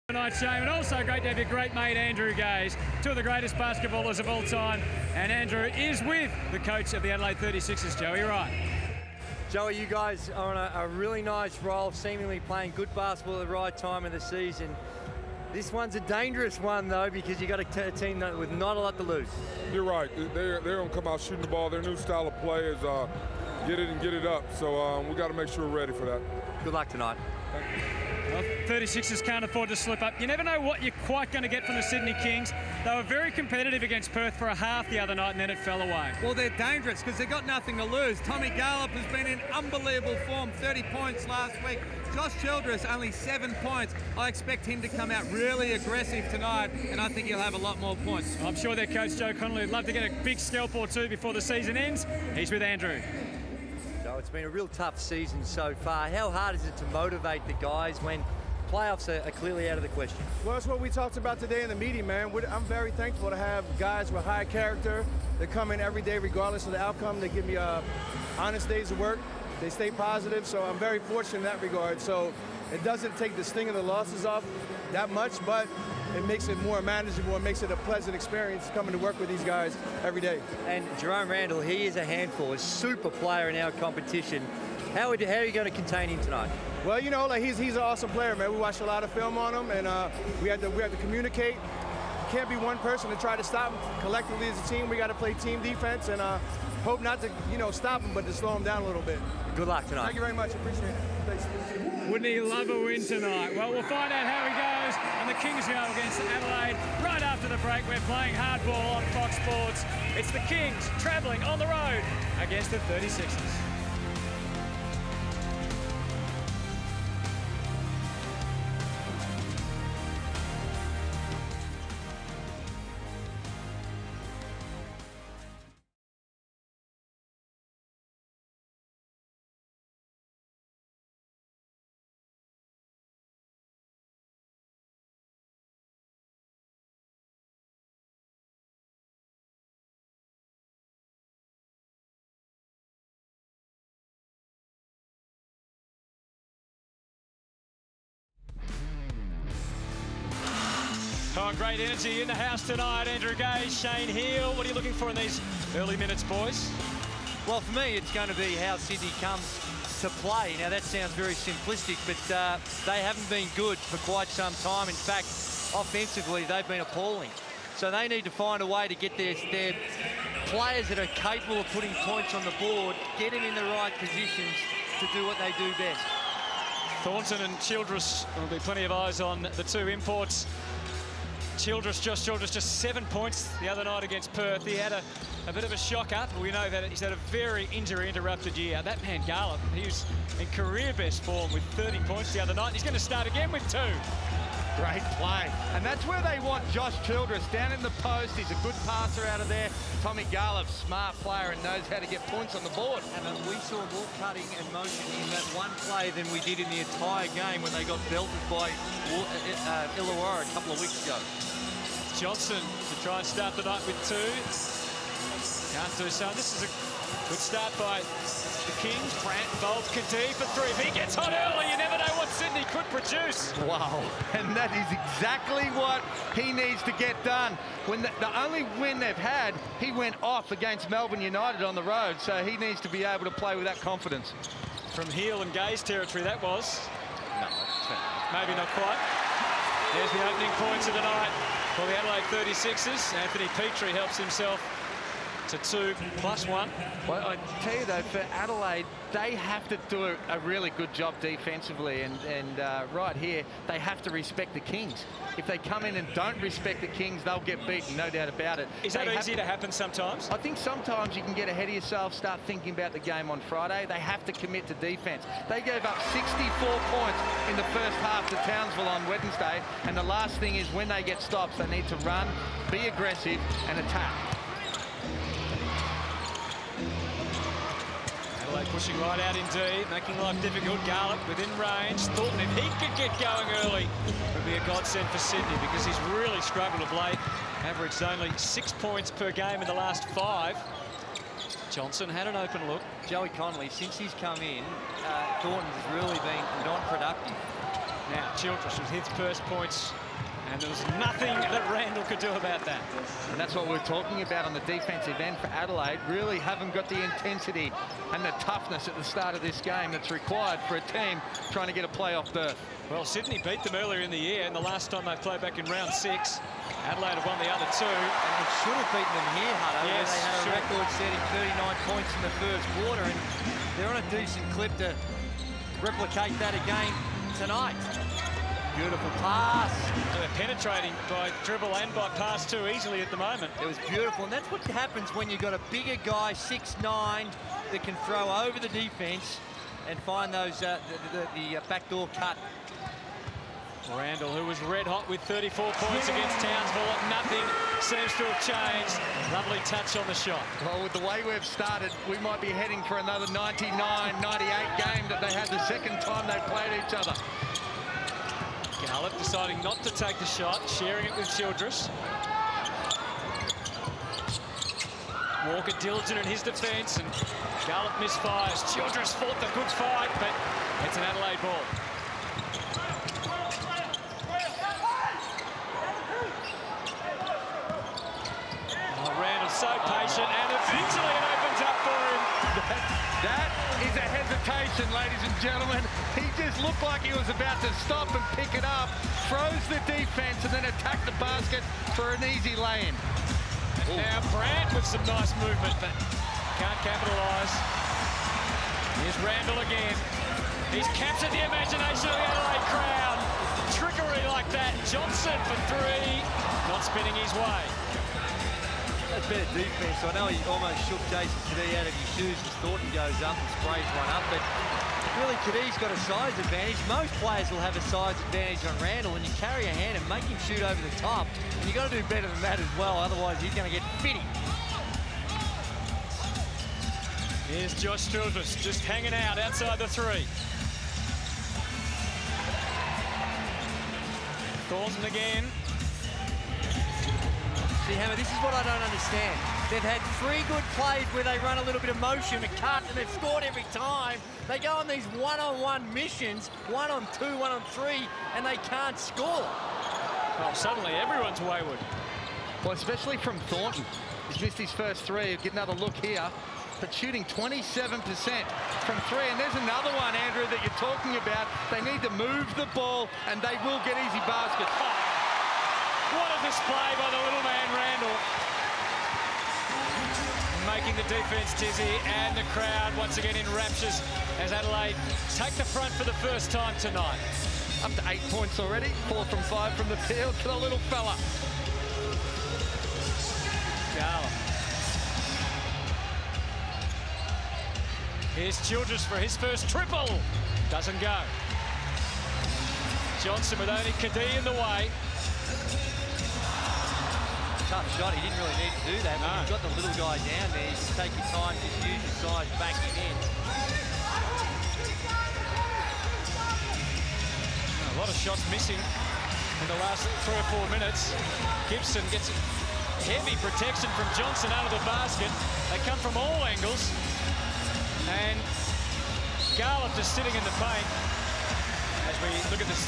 Tonight, Shane, and also great to have your great mate Andrew Gaze, two of the greatest basketballers of all time, and Andrew is with the coach of the Adelaide 36ers, Joey Wright. Joey, you guys are on a really nice roll, seemingly playing good basketball at the right time of the season. This one's a dangerous one, though, because you got a team with not a lot to lose. You're right. They're going to come out shooting the ball. Their new style of play is get it and get it up. So we got to make sure we're ready for that. Good luck tonight. Thank you. Well, 36ers can't afford to slip up. You never know what you're quite going to get from the Sydney Kings. They were very competitive against Perth for a half the other night, and then it fell away. Well, they're dangerous because they've got nothing to lose. Tommy Gallup has been in unbelievable form, 30 points last week. Josh Childress, only 7 points. I expect him to come out really aggressive tonight, and I think he'll have a lot more points. I'm sure their coach, Joe Connolly, would love to get a big scalp or two before the season ends. He's with Andrew. So it's been a real tough season so far. How hard is it to motivate the guys when playoffs are clearly out of the question? Well, that's what we talked about today in the meeting, man. I'm very thankful to have guys with high character. They come in every day regardless of the outcome. They give me honest days of work. They stay positive, so I'm very fortunate in that regard. So it doesn't take the sting of the losses off that much, but it makes it more manageable. It makes it a pleasant experience coming to work with these guys every day. And Jerome Randall, he is a handful, a super player in our competition. How are you going to contain him tonight? Well, you know, like he's an awesome player, man. We watched a lot of film on him, and we had to communicate. It can't be one person to try to stop him. Collectively as a team, we got to play team defense and hope not to, stop him, but to slow him down a little bit. Good luck tonight. Thank you very much. Appreciate it. Thanks. Wouldn't he love a win tonight? Well, we'll find out how he goes, and the Kings go against Adelaide right after the break. We're playing hardball on Fox Sports. It's the Kings travelling on the road against the 36ers. Oh, great energy in the house tonight. Andrew Gaze, Shane Heal. What are you looking for in these early minutes, boys? Well, for me, it's going to be how Sydney comes to play. Now, that sounds very simplistic, but they haven't been good for quite some time. In fact, offensively, they've been appalling. So they need to find a way to get their players that are capable of putting points on the board, get them in the right positions to do what they do best. Thornton and Childress, there'll be plenty of eyes on the two imports. Josh Childress, just 7 points the other night against Perth. He had a bit of a shocker. We know that he's had a very injury-interrupted year. That man, Gallup, he was in career-best form with 30 points the other night. He's going to start again with 2. Great play. And that's where they want Josh Childress, down in the post. He's a good passer out of there. Tommy Gallup, smart player and knows how to get points on the board. And we saw more cutting and motion in that one play than we did in the entire game when they got belted by Illawarra a couple of weeks ago. Johnson to try and start the night with 2. Can't do so. This is a good start by the Kings. Brant Bolt Kadee for 3. If he gets hot early, you never know what Sydney could produce. Wow, and that is exactly what he needs to get done. When the only win they've had, he went off against Melbourne United on the road, so he needs to be able to play with that confidence. From Heal and Gaze territory, that was. No, maybe not quite. There's the opening points of the night for the Adelaide 36ers. Anthony Petrie helps himself to 2+1. Well, I tell you though, for Adelaide, they have to do a really good job defensively, and right here, they have to respect the Kings. If they come in and don't respect the Kings, they'll get beaten, no doubt about it. Is that easy to happen sometimes? I think sometimes you can get ahead of yourself, start thinking about the game on Friday. They have to commit to defense. They gave up 64 points in the first half to Townsville on Wednesday, and the last thing is when they get stops, they need to run, be aggressive, and attack. Adelaide pushing right out indeed, making life difficult. Gallup within range. Thornton, if he could get going early, would be a godsend for Sydney because he's really struggled of late. Averaged only 6 points per game in the last 5. Johnson had an open look. Joey Connolly, since he's come in, Thornton has really been non-productive. Now, Childress with his first points, and there was nothing that Randall could do about that. And that's what we're talking about on the defensive end for Adelaide. Really haven't got the intensity and the toughness at the start of this game that's required for a team trying to get a playoff berth. Well, Sydney beat them earlier in the year, and the last time they played back in round 6, Adelaide have won the other 2. And they should have beaten them here, Hutto. Yes, they had a sure. record-setting 39 points in the first quarter, and they're on a decent clip to replicate that again tonight. Beautiful pass. They're penetrating by dribble and by pass too easily at the moment. It was beautiful, and that's what happens when you've got a bigger guy, 6'9", that can throw over the defence and find those the backdoor cut. Randall, who was red hot with 34 points against Townsville, nothing seems to have changed. Lovely touch on the shot. Well, with the way we've started, we might be heading for another 99-98 game that they had the second time they played each other. Gallup deciding not to take the shot, sharing it with Childress. Walker diligent in his defence, and Gallup misfires. Childress fought the good fight, but it's an Adelaide ball. So patient, and eventually it opens up for him. That is a hesitation, ladies and gentlemen. He just looked like he was about to stop and pick it up, froze the defense, and then attacked the basket for an easy lay-in. Now Brandt with some nice movement, but can't capitalise. Here's Randall again. He's captured the imagination of the Adelaide crowd. Trickery like that. Johnson for 3, not spinning his way. That's better defence. I know he almost shook Jason Kadee out of his shoes as Thornton goes up and sprays one up, but really Kadee's got a size advantage. Most players will have a size advantage on Randall, and you carry a hand and make him shoot over the top, and you've got to do better than that as well, otherwise he's going to get fitty. Here's Josh Childress just hanging out outside the 3. Thornton again. See, Hammer, this is what I don't understand. They've had 3 good plays where they run a little bit of motion and cut, and they've scored every time. They go on these one-on-one missions, 1-on-2, 1-on-3, and they can't score. Well, suddenly everyone's wayward. Well, especially from Thornton. He's missed his first 3. Get another look here. But shooting 27% from 3. And there's another one, Andrew, that you're talking about. They need to move the ball, and they will get easy baskets. What a display by the little man, Randall. Making the defence dizzy, and the crowd once again in raptures as Adelaide take the front for the first time tonight. Up to 8 points already. 4 from 5 from the field for the little fella. Gallup. Here's Childress for his first triple. Doesn't go. Johnson with only Kadee in the way. Tough shot. He didn't really need to do that. No. But you've got the little guy down there. You can take your time, just use your size, back him in. A lot of shots missing in the last 3 or 4 minutes. Gibson gets heavy protection from Johnson out of the basket. They come from all angles. And Gallup just sitting in the paint as we look at the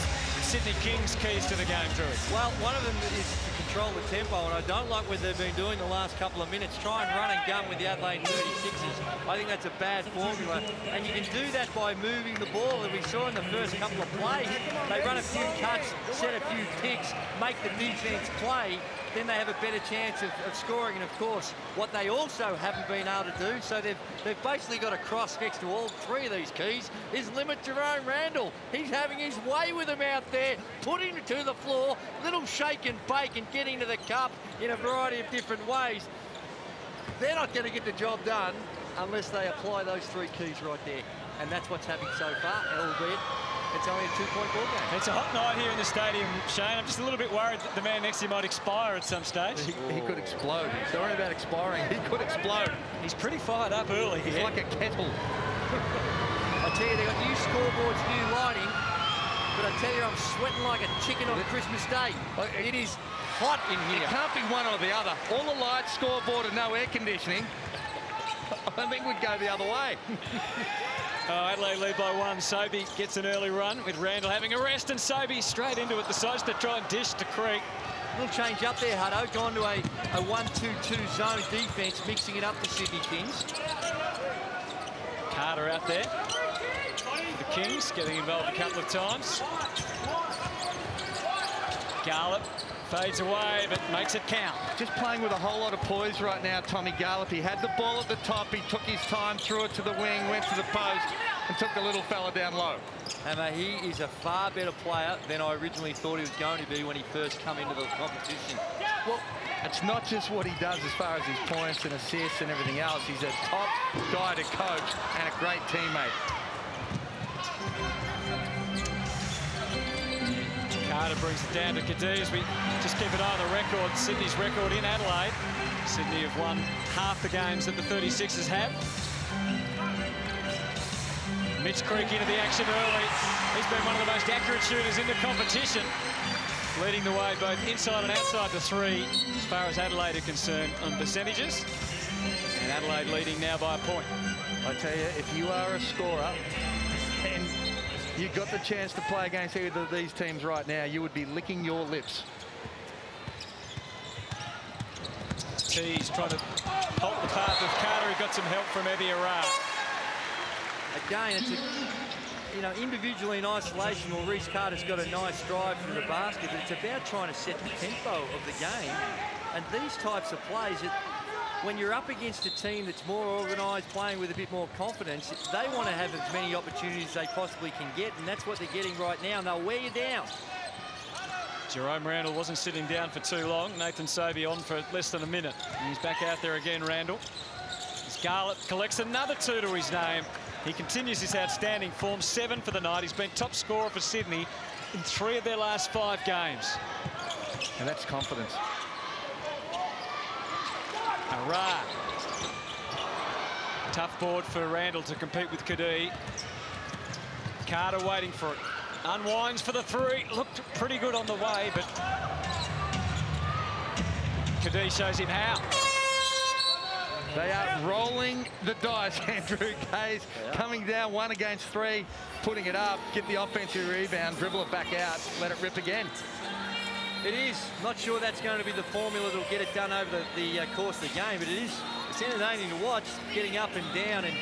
Sydney Kings' keys to the game, Drew. Well, one of them is to control the tempo, and I don't like what they've been doing the last couple of minutes. Try and run and gun with the Adelaide 36ers. I think that's a bad formula, and you can do that by moving the ball. As we saw in the first couple of plays, they run a few cuts, set a few picks, make the defense play, then they have a better chance of scoring. And of course, what they also haven't been able to do, so they've basically got a cross next to all 3 of these keys, is limit Jerome Randall. He's having his way with them out there, putting it to the floor, little shake and bake and getting to the cup in a variety of different ways. They're not going to get the job done unless they apply those 3 keys right there. And that's what's happening so far, albeit it's only a 2-point ball game. It's a hot night here in the stadium, Shane. I'm just a little bit worried that the man next to you might expire at some stage. He could explode. He's worried about expiring. He could explode. He's pretty fired up early here. He's like a kettle. I tell you, they've got new scoreboards, new lighting, but I tell you, I'm sweating like a chicken on Christmas Day. It is hot in here. It can't be one or the other. All the lights, scoreboard, and no air conditioning. I think we'd go the other way. Oh, Adelaide lead by 1. Sobey gets an early run with Randall having a rest, and Sobey straight into it. Decides to try and dish to Creek. Little change up there, Hutto. Gone to a 1-2-2 zone defence, mixing it up for Sydney Kings. Carter out there. The Kings getting involved a couple of times. Garlip fades away, but makes it count. Just playing with a whole lot of poise right now, Tommy Garlip. He had the ball at the top. He took his time, threw it to the wing, went to the post, and took the little fella down low. Hammer, he is a far better player than I originally thought he was going to be when he first came into the competition. Well, it's not just what he does as far as his points and assists and everything else. He's a top guy to coach and a great teammate. Carter brings it down to Cadee as we just keep an eye on the record. Sydney's record in Adelaide. Sydney have won half the games that the 36ers have. Mitch Creek into the action early. He's been one of the most accurate shooters in the competition, leading the way both inside and outside the 3 as far as Adelaide are concerned on percentages. And Adelaide leading now by a point. I tell you, if you are a scorer and you got the chance to play against either of these teams right now, you would be licking your lips. He's trying to halt the path of Carter. He got some help from Ebiara. Again, it's individually in isolation, well, Reece Carter's got a nice drive through the basket, but it's about trying to set the tempo of the game. And these types of plays, when you're up against a team that's more organised, playing with a bit more confidence, they want to have as many opportunities as they possibly can get, and that's what they're getting right now, and they'll wear you down. Jerome Randall wasn't sitting down for too long. Nathan Sobey on for less than a minute. And he's back out there again, Randall. As Garlip collects another 2 to his name. He continues his outstanding form, 7 for the night. He's been top scorer for Sydney in 3 of their last 5 games. And that's confidence. Hurrah. Tough board for Randall to compete with Cadee. Carter waiting for it. Unwinds for the 3. Looked pretty good on the way, but Cadee shows him how. They are rolling the dice, Andrew Gaze. Coming down 1 against 3, putting it up, get the offensive rebound, dribble it back out, let it rip again. It is. Not sure that's going to be the formula that'll get it done over the course of the game, but it's entertaining to watch, getting up and down. And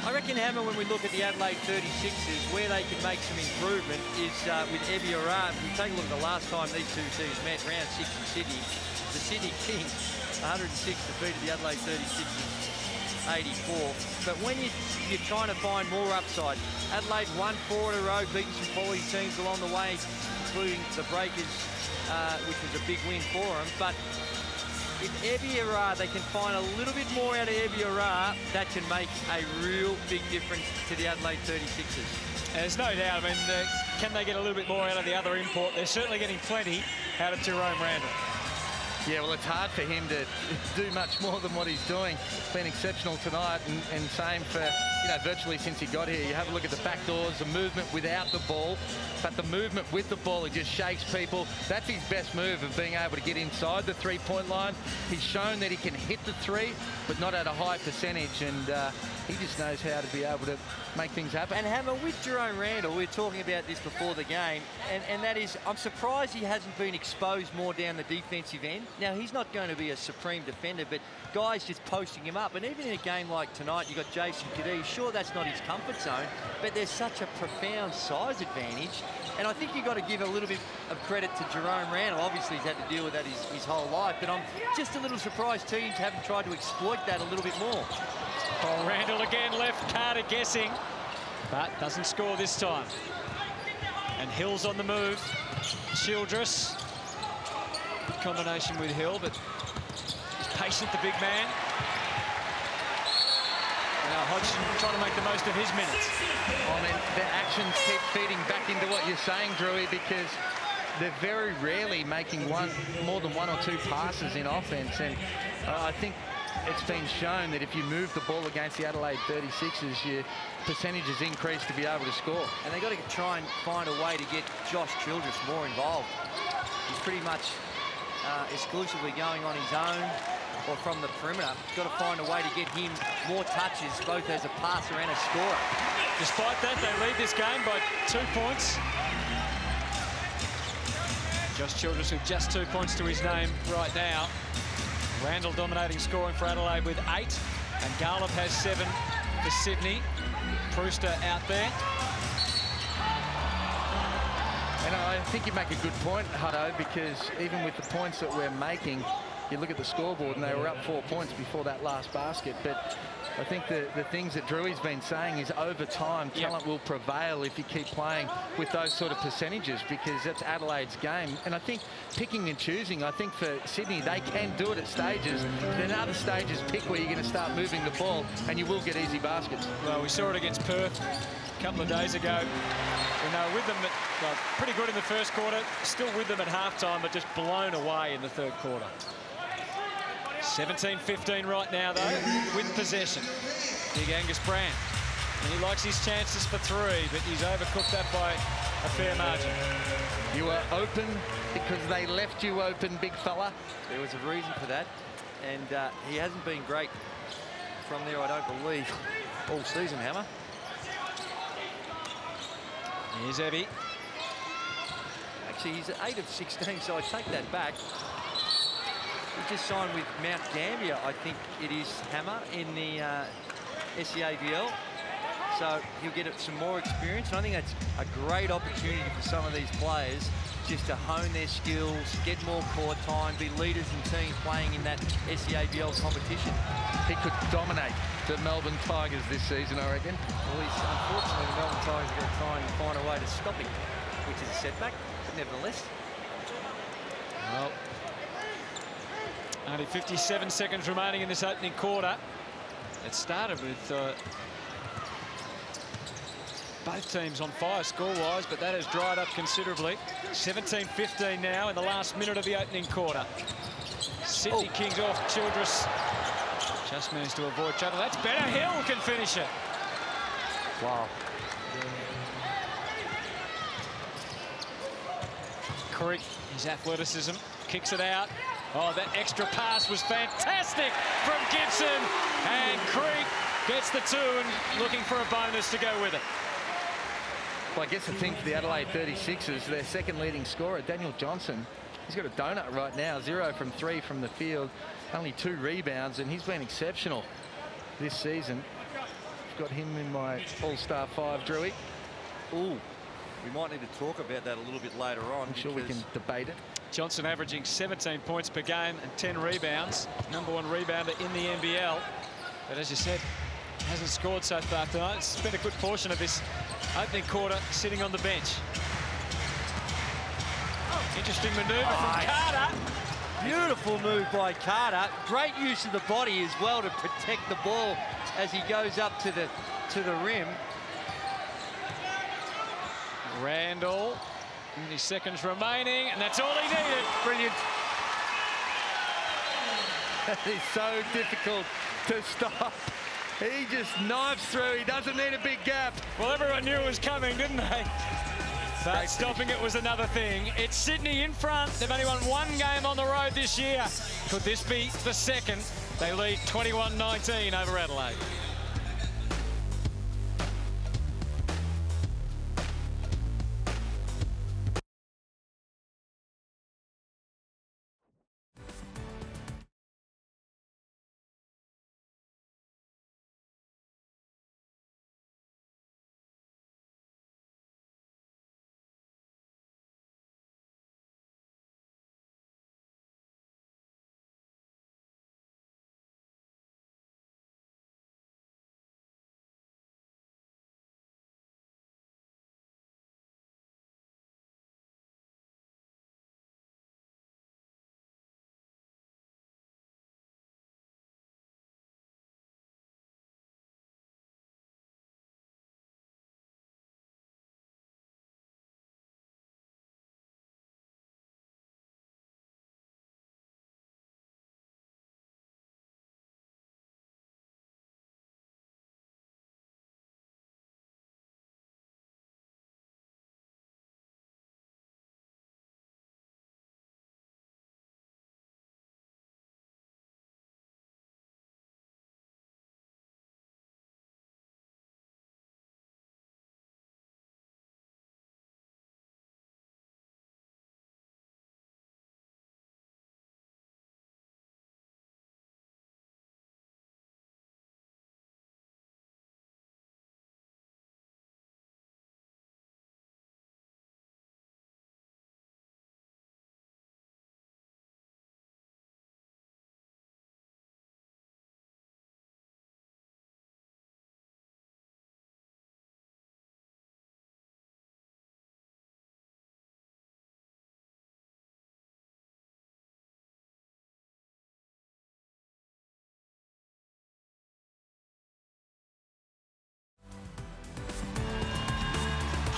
I reckon, Hammer, when we look at the Adelaide 36ers, where they can make some improvement is with Ebiara. If we take a look at the last time these two teams met, round 6 in Sydney, the Sydney Kings 106 defeated the Adelaide 36ers 84. But when you're trying to find more upside, Adelaide won 4 in a row, beating some quality teams along the way, including the Breakers, which was a big win for them. But if Ebiara, they can find a little bit more out of Ebiara, that can make a real big difference to the Adelaide 36ers. There's no doubt. I mean, can they get a little bit more out of the other import? They're certainly getting plenty out of Jerome Randall. Yeah, well, it's hard for him to do much more than what he's doing. Been exceptional tonight, and same for, virtually since he got here. You have a look at the back doors, the movement without the ball, but the movement with the ball, he just shakes people. That's his best move, of being able to get inside the 3-point line. He's shown that he can hit the 3, but not at a high percentage, and he just knows how to be able to make things happen. And Hammer, with Jerome Randall, we were talking about this before the game, and that is, I'm surprised he hasn't been exposed more down the defensive end. Now, he's not going to be a supreme defender, but guys just posting him up. And even in a game like tonight, you've got Jason Cadee. Sure, that's not his comfort zone, but there's such a profound size advantage. And I think you've got to give a little bit of credit to Jerome Randall. Obviously, he's had to deal with that his whole life, but I'm just a little surprised teams haven't tried to exploit that a little bit more. Oh, Randall again left Carter guessing, but doesn't score this time. And Hill's on the move. Childress. Good combination with Hill, but he's patient, the big man. Now Hodgson trying to make the most of his minutes. I mean, their actions keep feeding back into what you're saying, Drewy, because they're very rarely making more than 1 or 2 passes in offense. And I think it's been shown that if you move the ball against the Adelaide 36ers, your percentages increase to be able to score. And they've got to try and find a way to get Josh Childress more involved. He's pretty much exclusively going on his own. or from the perimeter. Got to find a way to get him more touches, both as a passer and a scorer. Despite that, they lead this game by 2 points. Josh Childress with just 2 points to his name right now. Randall dominating scoring for Adelaide with 8. And Garlop has 7 for Sydney. Brewster out there. And I think you make a good point, Hutto, because even with the points that we're making, you look at the scoreboard and they were up 4 points before that last basket. But I think the things that Drewy's been saying is over time, talent will prevail if you keep playing with those sort of percentages, because that's Adelaide's game. And I think picking and choosing, I think for Sydney, they can do it at stages. Then other stages, pick where you're going to start moving the ball and you will get easy baskets. Well, we saw it against Perth a couple of days ago. And they were with them, pretty good in the first quarter, still with them at halftime, but just blown away in the third quarter. 17-15 right now, though, with possession. Big Angus Brand. And he likes his chances for 3, but he's overcooked that by a fair margin. You were open because they left you open, big fella. There was a reason for that, and he hasn't been great from there, I don't believe, all season, Hammer. Here's Evie. Actually, he's at 8 of 16, so I take that back. He just signed with Mount Gambier, I think it is, Hammer, in the SEABL. So he'll get some more experience. And I think that's a great opportunity for some of these players just to hone their skills, get more court time, be leaders in teams playing in that SEABL competition. He could dominate the Melbourne Tigers this season, I reckon. Well, unfortunately, the Melbourne Tigers are going to try and find a way to stop him, which is a setback, but nevertheless. Well, only 57 seconds remaining in this opening quarter. It started with both teams on fire score-wise, but that has dried up considerably. 17-15 now in the last minute of the opening quarter. Sydney Kings off. Childress just managed to avoid trouble. That's better. Hill can finish it. Wow. Creek, his athleticism, kicks it out. Oh, that extra pass was fantastic from Gibson. And Creek gets the 2 and looking for a bonus to go with it. Well, I guess the thing for the Adelaide 36ers, their second leading scorer, Daniel Johnson, he's got a donut right now. 0 from 3 from the field, only 2 rebounds, and he's been exceptional this season. I've got him in my All-Star 5, Drewy. Ooh, we might need to talk about that a little bit later on. I'm sure we can debate it. Johnson averaging 17 points per game and 10 rebounds. #1 rebounder in the NBL. But as you said, hasn't scored so far tonight. It's been a good portion of this opening quarter sitting on the bench. Interesting maneuver from Carter. Beautiful move by Carter. Great use of the body as well to protect the ball as he goes up to the rim. Randall, 20 seconds remaining, and that's all he needed. Brilliant. That is so difficult to stop. He just knives through. He doesn't need a big gap. Well, everyone knew it was coming, didn't they? But stopping it was another thing. It's Sydney in front. They've only won 1 game on the road this year. Could this be the second? They lead 21-19 over Adelaide.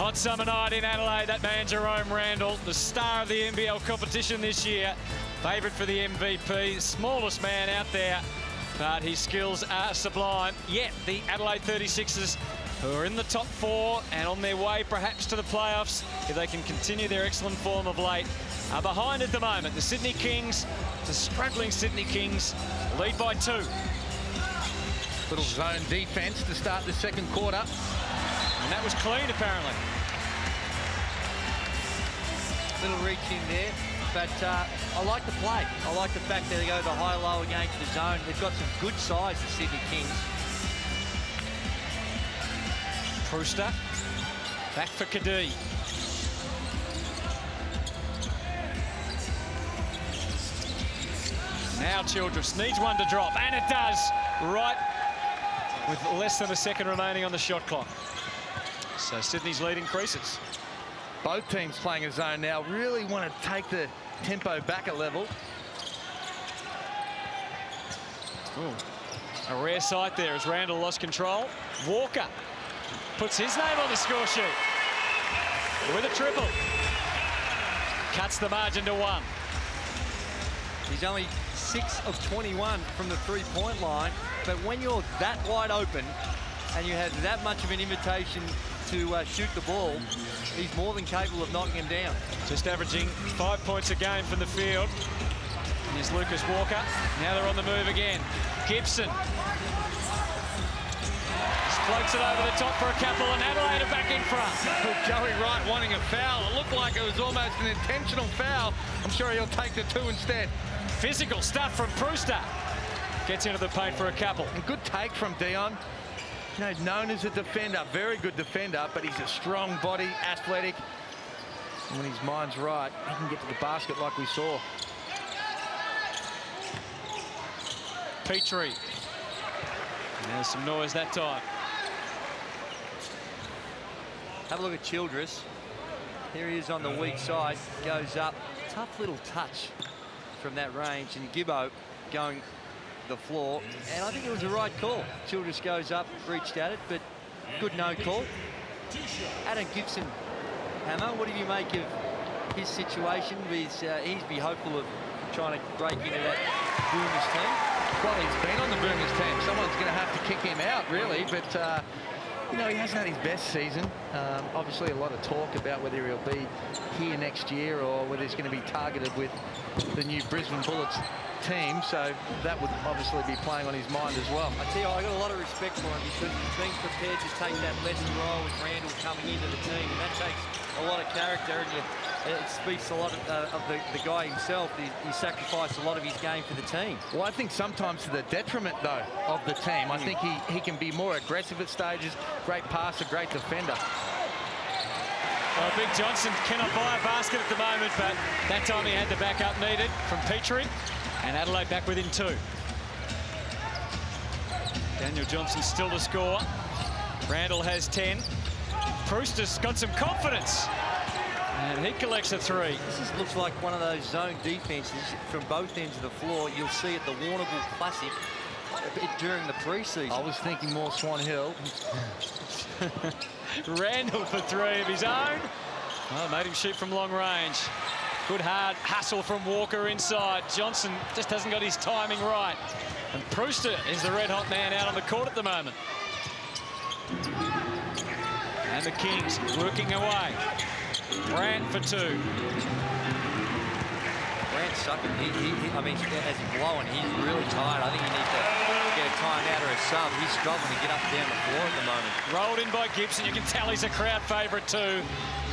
Hot summer night in Adelaide, that man Jerome Randall, the star of the NBL competition this year, favourite for the MVP, smallest man out there, but his skills are sublime. Yet the Adelaide 36ers, who are in the top 4 and on their way perhaps to the playoffs, if they can continue their excellent form of late, are behind at the moment. The Sydney Kings, the struggling Sydney Kings, lead by 2. Little zone defense to start the second quarter. And that was clean, apparently. Little reach in there, but I like the play. I like the fact that they go the high-low against the zone. They've got some good size, the Sydney Kings. Prooster, back for Kadee. Now Childress needs one to drop, and it does, right with less than a second remaining on the shot clock. So Sydney's lead increases. Both teams playing a zone now really want to take the tempo back a level. Ooh. A rare sight there as Randall lost control. Walker puts his name on the score sheet with a triple. Cuts the margin to 1. He's only 6 of 21 from the three-point line, but when you're that wide open and you have that much of an invitation to shoot the ball, he's more than capable of knocking him down. Just averaging 5 points a game from the field. Here's Lucas Walker. Now they're on the move again. Gibson floats it over the top for a couple, and Adelaide are back in front. Joey Wright wanting a foul. It looked like it was almost an intentional foul. I'm sure he'll take the 2 instead. Physical stuff from Prooster. Gets into the paint for a couple. And good take from Dion. You know, known as a defender, very good defender, but he's a strong body, athletic. And when his mind's right, he can get to the basket like we saw. Petrie. There's some noise that time. Have a look at Childress. Here he is on the weak side, goes up. Tough little touch from that range, and Gibbo going the floor, and I think it was the right call. Childress goes up, reached at it, but good no call. Adam Gibson, Hammer, what do you make of his situation? He's be hopeful of trying to break into that Boomers team. Well, he's been on the Boomers team. Someone's going to have to kick him out, really, but you know, he hasn't had his best season. Obviously, a lot of talk about whether he'll be here next year or whether he's going to be targeted with the new Brisbane Bullets team, so that would obviously be playing on his mind as well. I tell you, I got a lot of respect for him because he's been prepared to take that lesson role with Randall coming into the team, and that takes a lot of character, and it speaks a lot of the guy himself. He sacrificed a lot of his game for the team. Well, I think sometimes to the detriment, though, of the team. I think he can be more aggressive at stages, great passer, great defender. Well, Big Johnson cannot buy a basket at the moment, but that time he had the backup needed from Petrie. And Adelaide back within 2. Daniel Johnson still to score. Randall has 10. Prooster's got some confidence. And he collects a 3. This looks like one of those zone defenses from both ends of the floor. You'll see at the Warrnambool Classic during the preseason. I was thinking more Swan Hill. Randall for 3 of his own. Oh, made him shoot from long range. Good hard hustle from Walker inside. Johnson just hasn't got his timing right. And Prooster is the red-hot man out on the court at the moment. And the Kings working away. Brandt for 2. Brandt's sucking. I mean, as he's blowing, he's really tired. I think he needs to get a timeout or a sub. He's struggling to get up and down the floor at the moment. Rolled in by Gibson. You can tell he's a crowd favourite too.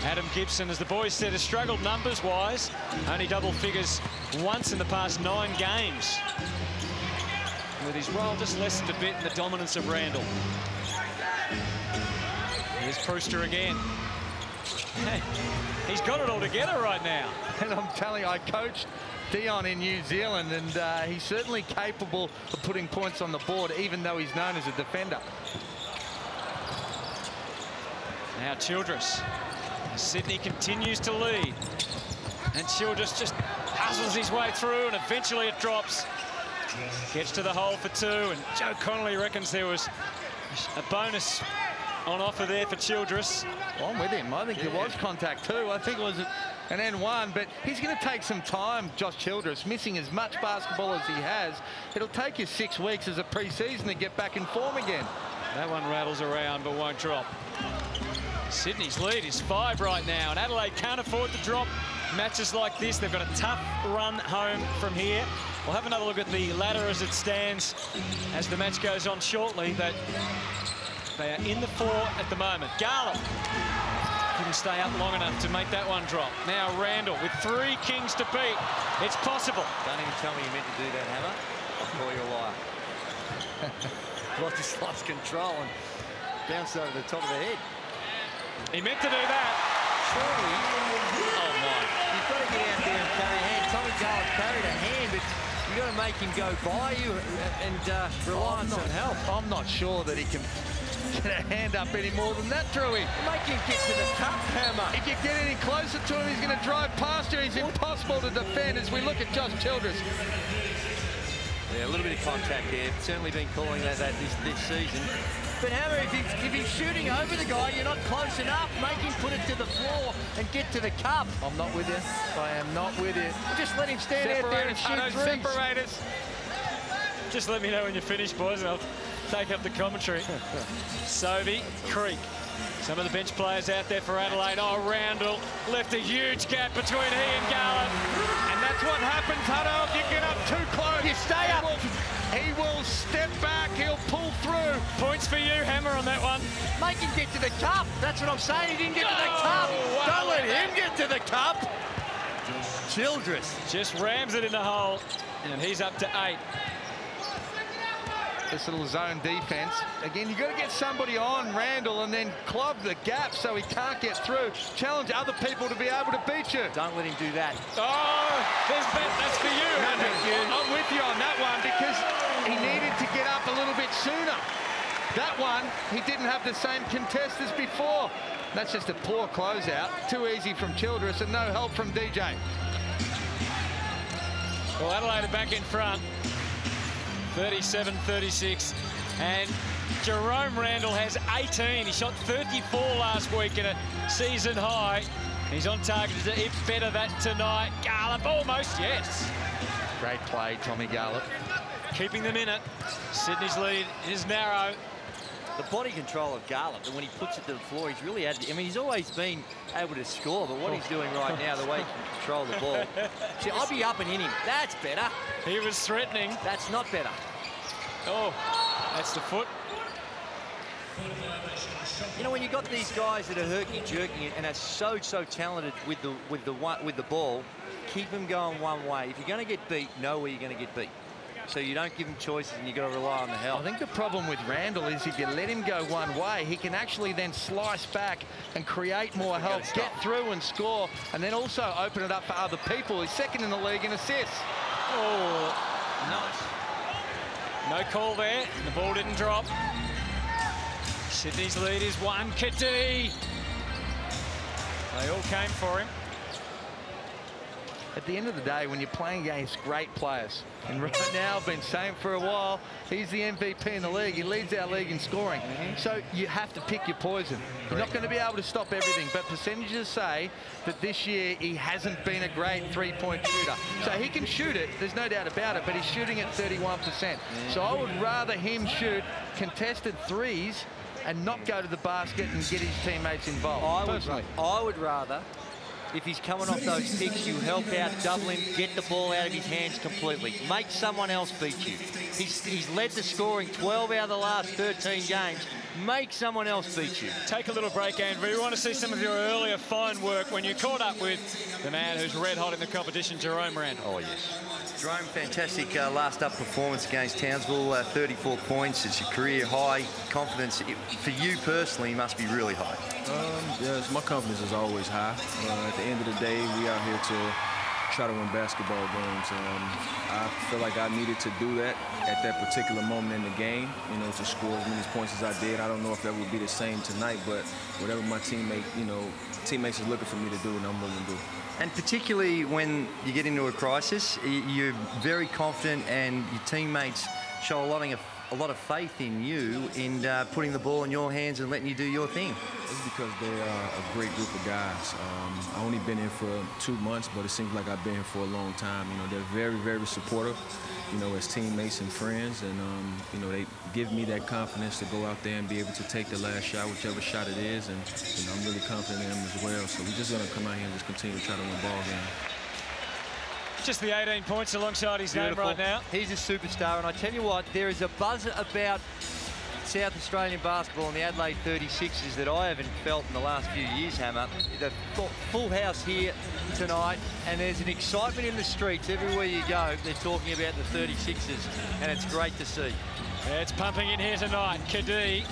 Adam Gibson, as the boys said, has struggled numbers-wise. Only double figures once in the past 9 games. With his role just lessened a bit in the dominance of Randall. Here's Prooster again. He's got it all together right now. And I'm telling you, I coached Dion in New Zealand, and he's certainly capable of putting points on the board, even though he's known as a defender. Now Childress. Sydney continues to lead. And Childress just hustles his way through, and eventually it drops. Gets to the hole for 2, and Joe Connolly reckons there was a bonus on offer there for Childress. Well, I'm with him. I think there was contact too. I think it was an N1, but he's going to take some time, Josh Childress, missing as much basketball as he has. It'll take you 6 weeks as a pre-season to get back in form again. That one rattles around but won't drop. Sydney's lead is 5 right now, and Adelaide can't afford to drop matches like this. They've got a tough run home from here. We'll have another look at the ladder as it stands as the match goes on shortly, but they are in the 4 at the moment. Garland couldn't stay up long enough to make that one drop. Now Randall with 3 kings to beat. It's possible. Don't even tell me you meant to do that, Hammer. I'll call you a liar. Just lost control and bounced over the top of the head. He meant to do that. Surely, oh my, you've got to get out there and carry a hand. Tommy Garland carried a hand, but you've got to make him go by you and rely on some help. I'm not sure that he can get a hand up any more than that, Drewy. Make him get to the cup, Hammer. If you get any closer to him, he's going to drive past you. He's impossible to defend as we look at Josh Childress. Yeah, a little bit of contact there. Certainly been calling that this season. But Hammer, if he's shooting over the guy, you're not close enough. Make him put it to the floor and get to the cup. I'm not with you. I am not with you. Just let him stand out there and shoot threes. Separate us. Just let me know when you're finished, boys, and I'll take up the commentary. Sobey, Creek. Some of the bench players out there for Adelaide. Oh, Randall left a huge gap between he and Garland. And that's what happens, Hutto, if you get up too close. You stay up. He will step back. He'll pull through. Points for you, Hammer, on that one. Make him get to the cup. That's what I'm saying. He didn't get to the cup. Wow. Don't let him get to the cup. Childress just rams it in the hole, and he's up to 8. This little zone defense. Again, you've got to get somebody on Randall and then clog the gap so he can't get through. Challenge other people to be able to beat you. Don't let him do that. Oh, that's for you. I'm with you on that one because he needed to get up a little bit sooner. That one, he didn't have the same contest as before. That's just a poor closeout. Too easy from Childress and no help from DJ. Well, Adelaide are back in front. 37-36, and Jerome Randall has 18. He shot 34 last week in a season high. He's on target to do better that tonight. Garland almost, yes. Great play, Tommy Garland. Keeping them in it. Sydney's lead is narrow. The body control of Garland, and when he puts it to the floor, he's really had. I mean, he's always been able to score, but what he's doing right now, the way he can control the ball. See, I'll be up and in him. That's better. He was threatening. That's not better. Oh, that's the foot. You know, when you've got these guys that are herky-jerky and are so talented with the ball, keep them going one way. If you're going to get beat, know where you're going to get beat. So you don't give him choices and you've got to rely on the help. I think the problem with Randall is if you let him go one way, he can actually then slice back and create more help, get through and score, and then also open it up for other people. He's second in the league in assists. Oh, nice. No call there. The ball didn't drop. Sydney's lead is 1. Kadee. They all came for him. At the end of the day, when you're playing against great players, and right now, I've been saying for a while, he's the MVP in the league. He leads our league in scoring. So you have to pick your poison. You're not going to be able to stop everything, but percentages say that this year he hasn't been a great three-point shooter. So he can shoot it, there's no doubt about it, but he's shooting at 31%. So I would rather him shoot contested threes and not go to the basket and get his teammates involved. I would rather, if he's coming off those picks, you help out, double him, get the ball out of his hands completely. Make someone else beat you. He's led the scoring 12 out of the last 13 games. Make someone else beat you. Take a little break, Andrew. We want to see some of your earlier fine work when you caught up with the man who's red hot in the competition, Jerome Randall. Oh, yes. Jerome, fantastic last up performance against Townsville. 34 points. It's your career high. Confidence for you personally must be really high. Yes, my confidence is always high. At the end of the day, we are here to try to win basketball games. I feel like I needed to do that at that particular moment in the game, to score as many points as I did. I don't know if that would be the same tonight, but whatever my teammates are looking for me to do, and I'm willing to do. And particularly when you get into a crisis, you're very confident and your teammates show a a lot of faith in you in putting the ball in your hands and letting you do your thing? It's because they are a great group of guys. I've only been here for 2 months, but it seems like I've been here for a long time. You know, they're very, very supportive, you know, as teammates and friends. And, you know, they give me that confidence to go out there and be able to take the last shot, whichever shot it is. And, you know, I'm really confident in them as well. So we're just going to come out here and just continue to try to win ball games. Just the 18 points alongside his name right now. He's a superstar, and I tell you what, there is a buzz about South Australian basketball and the Adelaide 36ers that I haven't felt in the last few years, Hammer. The full house here tonight, and there's an excitement in the streets everywhere you go. They're talking about the 36ers, and it's great to see. Yeah, it's pumping in here tonight. Kadee.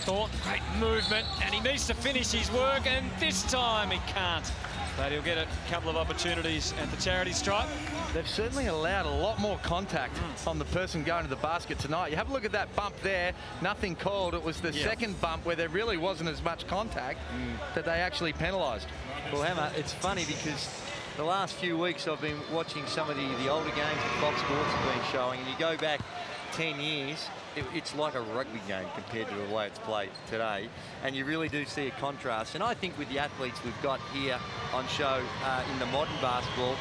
Thought, great movement, and he needs to finish his work, and this time he can't. But he'll get a couple of opportunities at the charity stripe. They've certainly allowed a lot more contact on the person going to the basket tonight. You have a look at that bump there, nothing called. It was the second bump where there really wasn't as much contact that they actually penalised. Well, Hammer, it's funny because the last few weeks I've been watching some of the older games that Fox Sports have been showing, and you go back 10 years, it's like a rugby game compared to the way it's played today, and you really do see a contrast. And I think with the athletes we've got here on show in the modern basketball,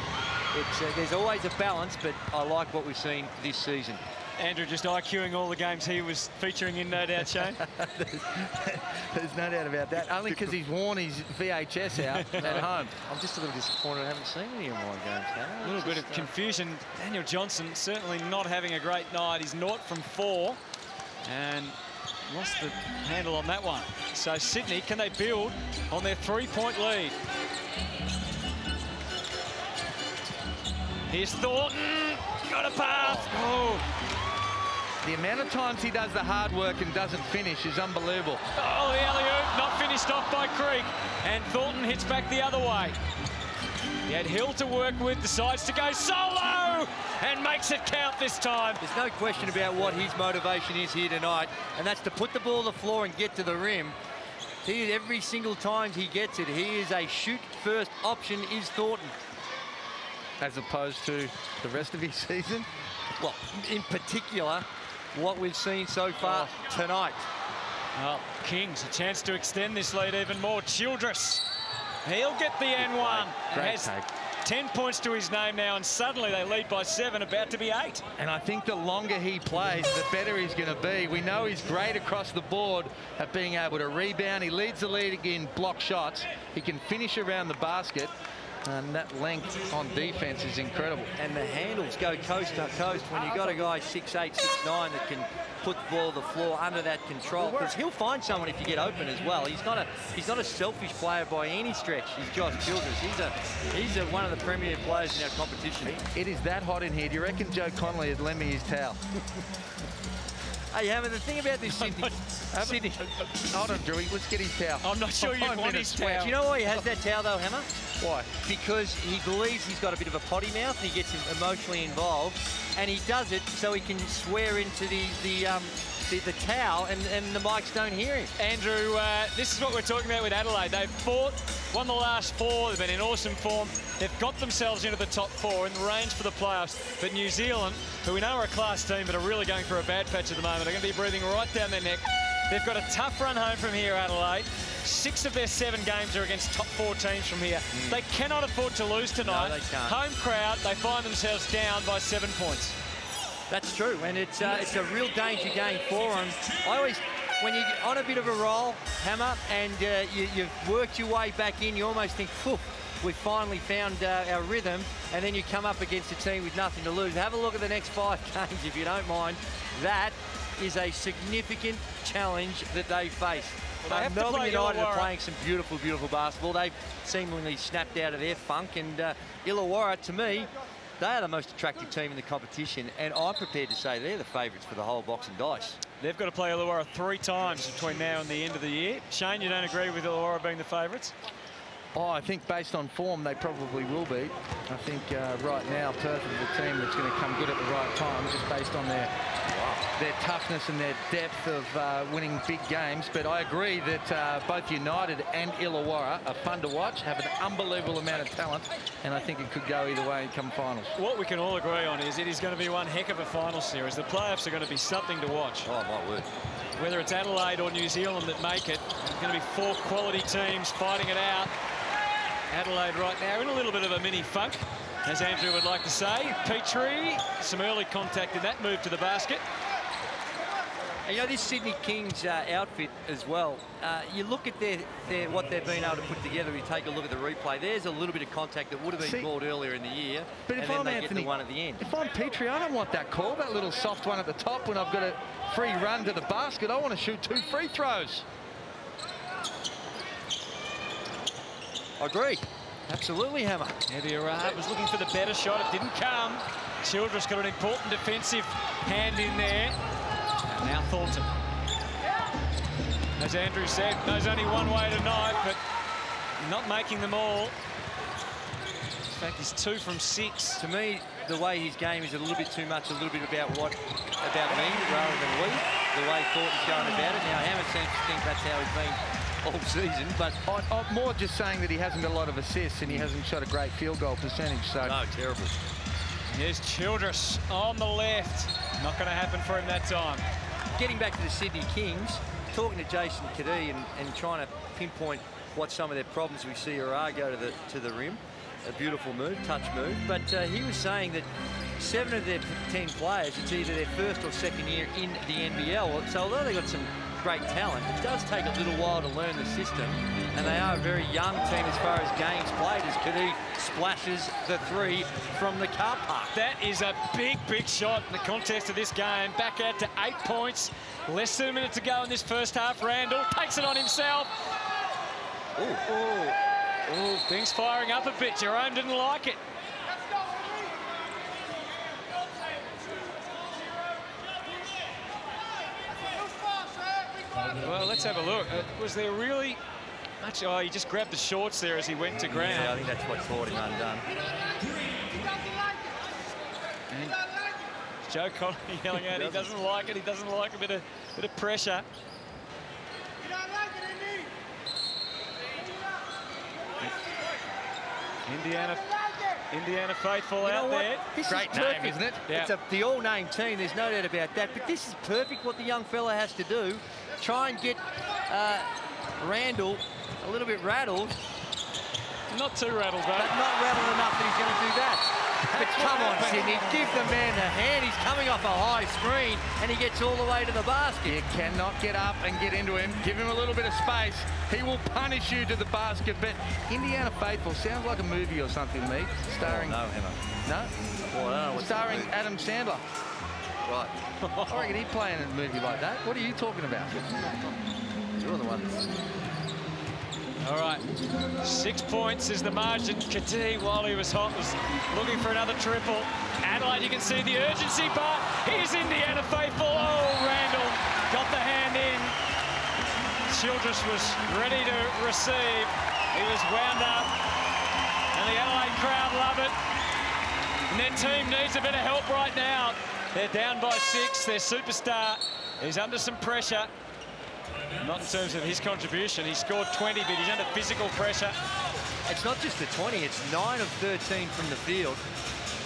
there's always a balance, but I like what we've seen this season. Andrew just IQing all the games he was featuring in, no doubt, Shane. There's no doubt about that. Only because he's worn his VHS out at home. I'm just a little disappointed I haven't seen any of my games. A little bit of confusion. Daniel Johnson certainly not having a great night. He's 0 from 4 and lost the handle on that one. So Sydney, can they build on their 3-point lead? Here's Thornton, got a pass. Oh. The amount of times he does the hard work and doesn't finish is unbelievable. Oh, the alley-oop, not finished off by Creek. And Thornton hits back the other way. He had Hill to work with, decides to go solo, and makes it count this time. There's no question about what his motivation is here tonight, and that's to put the ball on the floor and get to the rim. Every single time he gets it, he is a shoot-first option, is Thornton. As opposed to the rest of his season? Well, in particular, what we've seen so far tonight. Well, Kings, a chance to extend this lead even more. Childress, he'll get the N1. Great Has take. 10 points to his name now, and suddenly they lead by 7, about to be 8. And I think the longer he plays, the better he's going to be. We know he's great across the board at being able to rebound. He leads the league in block shots. He can finish around the basket. And that length on defense is incredible. And the handles go coast to coast when you've got a guy 6'8", 6'9" that can put the ball on the floor under that control. Because he'll find someone if you get open as well. He's not a selfish player by any stretch. He's Josh Childress. He's one of the premier players in our competition. It is that hot in here. Do you reckon Joe Connolly would lend me his towel? Hey, Hammer, the thing about this Sydney... Hold on, Drewy. Let's get his towel. I'm not sure you want his towel. Do you know why he has that towel, though, Hammer? Why? Because he believes he's got a bit of a potty mouth and he gets emotionally involved, and he does it so he can swear into the towel and the mics don't hear him. Andrew, this is what we're talking about with Adelaide. They've fought, won the last 4. They've been in awesome form. They've got themselves into the top 4 in the range for the playoffs. But New Zealand, who we know are a class team but are really going through a bad patch at the moment, are going to be breathing right down their neck. They've got a tough run home from here, Adelaide. 6 of their 7 games are against top 4 teams from here. They cannot afford to lose tonight. No, they can't. Home crowd, they find themselves down by 7 points. That's true, and it's a real danger game for them. When you're on a bit of a roll, Hammer, and you've worked your way back in, you almost think, phew, we've finally found our rhythm, and then you come up against a team with nothing to lose. Have a look at the next 5 games, if you don't mind. That is a significant challenge that they face. Well, they Melbourne United Illawarra. are playing some beautiful, beautiful basketball. They've seemingly snapped out of their funk, and Illawarra, to me, they are the most attractive team in the competition, and I'm prepared to say they're the favourites for the whole box and dice. They've got to play Illawarra 3 times between now and the end of the year. Shane, you don't agree with Illawarra being the favourites? Oh, I think based on form, they probably will be. I think right now, Perth is the team that's going to come good at the right time, just based on their their toughness and their depth of winning big games. But I agree that both United and Illawarra are fun to watch, have an unbelievable amount of talent, and I think it could go either way come finals. What we can all agree on is it is going to be one heck of a final series. The playoffs are going to be something to watch. Oh, my word. Whether it's Adelaide or New Zealand that make it, there's going to be 4 quality teams fighting it out. Adelaide right now in a little bit of a mini funk, as Andrew would like to say. Petrie, some early contact in that move to the basket. And, you know, this Sydney Kings outfit as well, you look at what they've been able to put together. You take a look at the replay. There's a little bit of contact that would have been called earlier in the year. But if I'm Anthony, one at the end. If I'm Petrie, I don't want that call, that little soft one at the top when I've got a free run to the basket. I want to shoot 2 free throws. I agree. Absolutely, Hammer. Eddie Arad was looking for the better shot. It didn't come. Childress got an important defensive hand in there. And now Thornton. As Andrew said, there's only one way tonight, but not making them all. In fact, he's 2 from 6. To me, the way his game is a little bit too much, a little bit about me rather than we. The way Thornton's going about it. Now, Hammer seems to think that's how he's been all season, but I'm more just saying that he hasn't got a lot of assists and he hasn't shot a great field goal percentage. So no, terrible. Here's Childress on the left. Not going to happen for him that time. Getting back to the Sydney Kings, talking to Jason Kadee and trying to pinpoint what some of their problems we see are go to the rim. A beautiful move, touch move. But he was saying that 7 of their 10 players, it's either their first or second year in the NBL. So although they've got some great talent, it does take a little while to learn the system, and they are a very young team as far as games played, as Kadee splashes the 3 from the car park. That is a big, big shot in the context of this game. Back out to 8 points. Less than a minute to go in this first half. Randall takes it on himself. Ooh, things firing up a bit. Jerome didn't like it. Well, let's have a look. Was there really much? Oh, he just grabbed the shorts there as he went to ground. Yeah, I think that's what caught him undone. And Joe Connolly yelling out, he doesn't like it. He doesn't like a bit of pressure. Indiana faithful out there. This great is name, isn't it? Yeah. It's the all-name team. There's no doubt about that. But this is perfect. What the young fella has to do, try and get Randall a little bit rattled. Not too rattled, though. But not rattled enough that he's going to do that. But come on, Sydney, give the man a hand. He's coming off a high screen, and he gets all the way to the basket. You cannot get up and get into him. Give him a little bit of space. He will punish you to the basket. But Indiana Faithful sounds like a movie or something to me. Starring... Oh, no, Emma. No? Well, I don't know. Starring Adam Sandler. Right. I reckon he'd play in a movie like that. What are you talking about? You're the one that's... All right, 6 points is the margin. Kadee, while he was hot, was looking for another triple. Adelaide, you can see the urgency, but here's Indiana Faithful. Oh, Randall got the hand in. Childress was ready to receive. He was wound up, and the Adelaide crowd love it. And their team needs a bit of help right now. They're down by 6. Their superstar is under some pressure. Not in terms of his contribution. He scored 20, but he's under physical pressure. It's not just the 20, it's 9 of 13 from the field.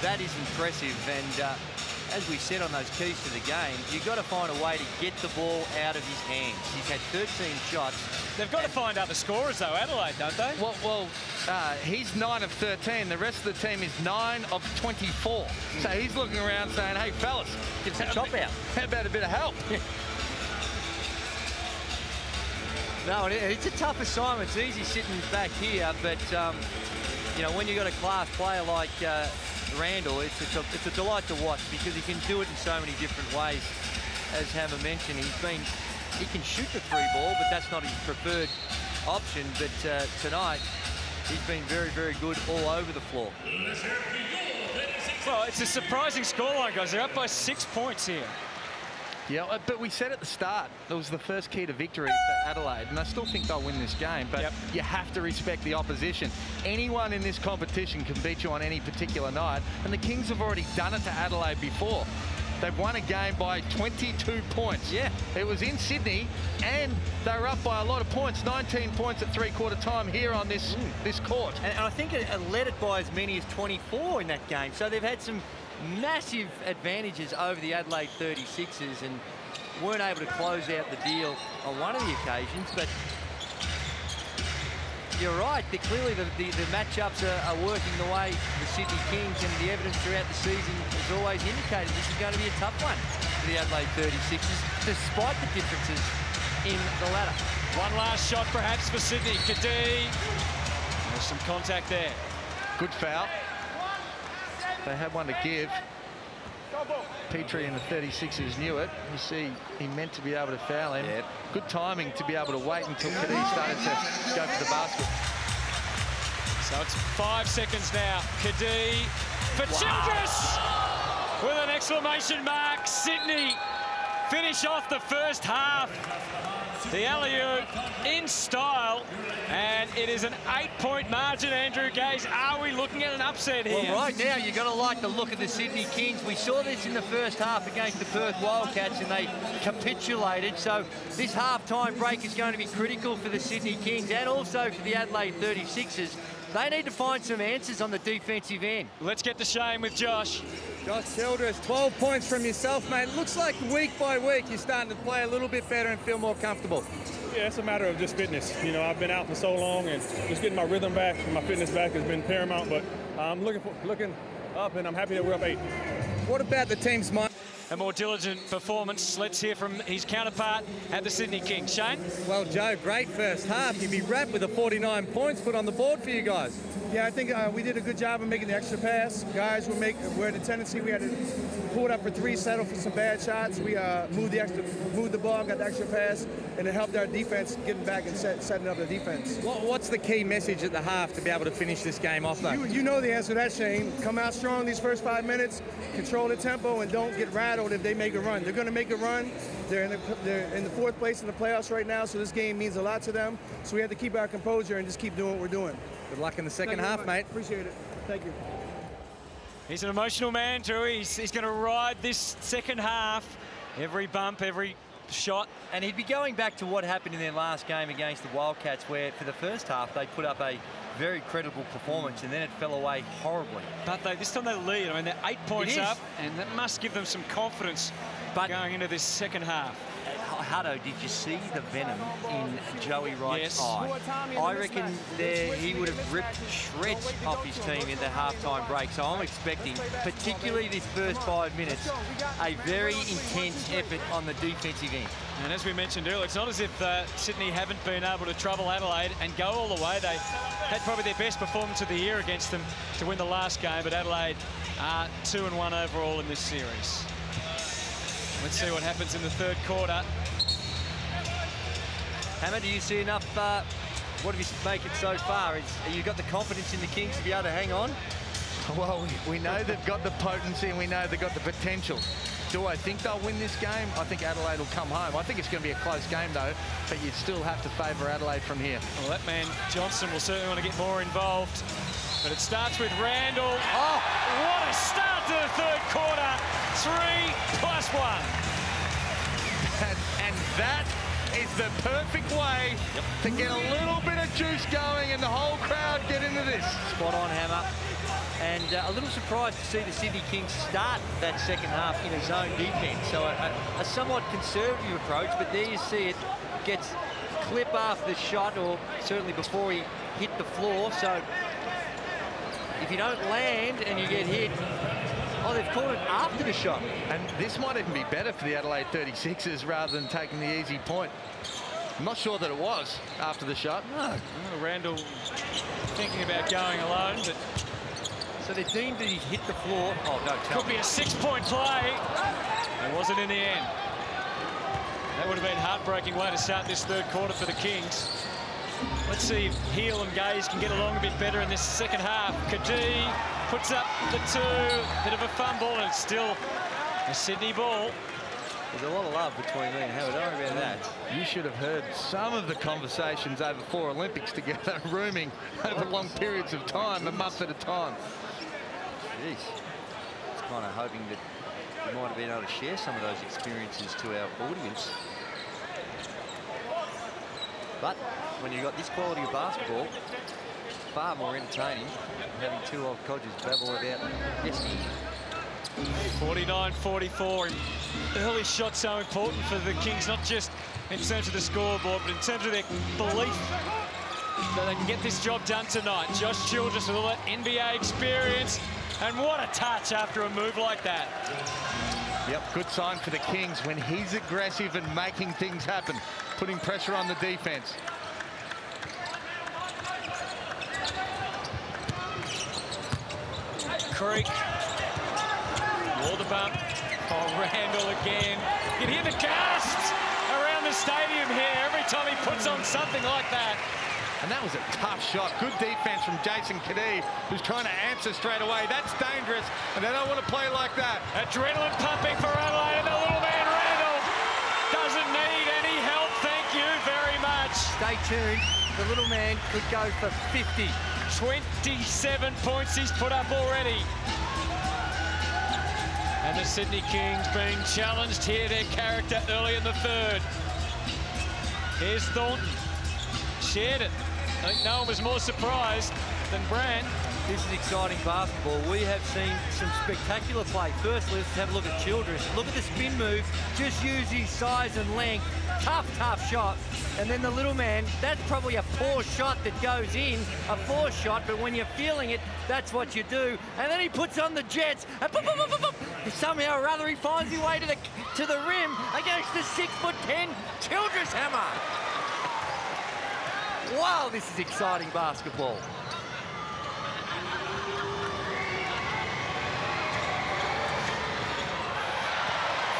That is impressive, and as we said on those keys to the game, you've got to find a way to get the ball out of his hands. He's had 13 shots. They've got to find other scorers, though, Adelaide, don't they? Well, he's 9 of 13. The rest of the team is 9 of 24. So he's looking around saying, hey, fellas, Gives a chop out. How about a bit of help? No, it's a tough assignment. It's easy sitting back here, but you know, when you've got a class player like Randall, it's a delight to watch because he can do it in so many different ways. As Hammer mentioned, he can shoot the 3 ball, but that's not his preferred option. But tonight, he's been very, very good all over the floor. Well, it's a surprising scoreline, guys. They're up by 6 points here. Yeah, but we said at the start, it was the first key to victory for Adelaide, and I still think they'll win this game, but you have to respect the opposition. Anyone in this competition can beat you on any particular night, and the Kings have already done it to Adelaide before. They've won a game by 22 points. Yeah. It was in Sydney, and they were up by a lot of points, 19 points at three-quarter time here on this court. And I think it led it by as many as 24 in that game. So they've had some massive advantages over the Adelaide 36ers and weren't able to close out the deal on one of the occasions. But you're right, clearly the matchups are working the way the Sydney Kings, and the evidence throughout the season has always indicated this is going to be a tough one for the Adelaide 36ers, despite the differences in the ladder. One last shot perhaps for Sydney. Kadee. There's some contact there. Good foul. They had one to give. Petrie and the 36ers knew it. You see, he meant to be able to foul him. Yep. Good timing to be able to wait until Kadee started to go for the basket. So it's 5 seconds now. Kadee for Childress with an exclamation mark. Sydney finish off the first half. The alley-oop in style, and it is an 8-point margin. Andrew Gaze, are we looking at an upset here? Well, right now, you've got to like the look of the Sydney Kings. We saw this in the first half against the Perth Wildcats, and they capitulated. So this half-time break is going to be critical for the Sydney Kings and also for the Adelaide 36ers. They need to find some answers on the defensive end. Let's get to Shane with Josh. Josh Childress, 12 points from yourself, mate. Looks like week by week you're starting to play a little bit better and feel more comfortable. Yeah, it's a matter of just fitness. You know, I've been out for so long, and just getting my rhythm back and my fitness back has been paramount. But I'm looking up, and I'm happy that we're up 8. What about the team's mind? A more diligent performance. Let's hear from his counterpart at the Sydney Kings. Shane? Well, Joe, great first half. You'd be wrapped with the 49 points put on the board for you guys. Yeah, I think we did a good job of making the extra pass. Guys were the tendency we had to pull it up for 3, settle for some bad shots. We moved the ball, got the extra pass, and it helped our defense getting back and setting up the defense. What's the key message at the half to be able to finish this game off, though? You know the answer to that, Shane. Come out strong these first 5 minutes, control the tempo, and don't get rattled if they make a run. They're going to make a run. They're in the 4th place in the playoffs right now, so this game means a lot to them. So we have to keep our composure and just keep doing what we're doing. Good luck in the second half, mate. Appreciate it. Thank you. He's an emotional man, Drew. He's going to ride this second half. Every bump, every shot. And he'd be going back to what happened in their last game against the Wildcats, where for the first half they put up a very credible performance, and then it fell away horribly. But this time they lead. I mean, they're 8 points up, and that must give them some confidence going into this second half. Hutto, did you see the venom in Joey Wright's Yes. eye? I reckon he would have ripped shreds off his team in the halftime break. So I'm expecting, particularly this first 5 minutes, a very intense effort on the defensive end. And as we mentioned earlier, it's not as if Sydney haven't been able to trouble Adelaide and go all the way. They had probably their best performance of the year against them to win the last game, but Adelaide are 2-1 overall in this series. Let's see what happens in the third quarter. Hammer, do you see enough? What have you make it so far? Have you got the confidence in the Kings to be able to hang on? Well, we know they've got the potency and we know they've got the potential. Do I think they'll win this game? I think Adelaide will come home. I think it's going to be a close game, though, but you'd still have to favour Adelaide from here. Well, that man Johnson will certainly want to get more involved. But it starts with Randall. Oh, what a start to the third quarter. 3+1. And that is the perfect way to get a little bit of juice going and the whole crowd get into this. Spot on, Hammer. And a little surprised to see the Sydney Kings start that second half in a zone defense. So a somewhat conservative approach, but there you see it gets clip after the shot, or certainly before he hit the floor. So if you don't land and you get hit, oh, they've called it after the shot. And this might even be better for the Adelaide 36ers rather than taking the easy point. I'm not sure that it was after the shot. No. Well, Randall thinking about going alone, but... So they deemed that he hit the floor. Oh, don't tell Could be a 6-point play. It wasn't in the end. That would have been a heartbreaking way to start this third quarter for the Kings. Let's see if Heel and Gaze can get along a bit better in this second half. Kadee puts up the 2. Bit of a fumble, and it's still a Sydney ball. There's a lot of love between me and Howard. Don't worry about that. You should have heard some of the conversations over 4 Olympics together, rooming over long periods of time, a month at a time. Jeez. Just kind of hoping that we might have been able to share some of those experiences to our audience. But when you've got this quality of basketball, it's far more entertaining having two old codgers babble about destiny. 49-44. Early shot so important for the Kings, not just in terms of the scoreboard, but in terms of their belief that they can get this job done tonight. Josh Childress with all that NBA experience, and what a touch after a move like that. Yep, good sign for the Kings when he's aggressive and making things happen, putting pressure on the defense. Creek. Wall the bump. Oh, Randall again. You can hear the gasps around the stadium here every time he puts on something like that. And that was a tough shot. Good defense from Jason Kadee, who's trying to answer straight away. That's dangerous, and they don't want to play like that. Adrenaline pumping for Adelaide, and the little man Randall doesn't need any help. Thank you very much. Stay tuned. The little man could go for 50. 27 points he's put up already. And the Sydney Kings being challenged here, their character early in the third. Here's Thornton. Shared it. I think no one was more surprised than Brand. This is exciting basketball. We have seen some spectacular play. Firstly, let's have a look at Childress. Look at the spin move. Just use his size and length. Tough, tough shot. And then the little man, that's probably a poor shot that goes in, a forced shot, but when you're feeling it, that's what you do. And then he puts on the Jets, and boop, boop, boop, boop, boop. Somehow or other he finds his way to the rim against the 6'10" Childress hammer. Wow, this is exciting basketball.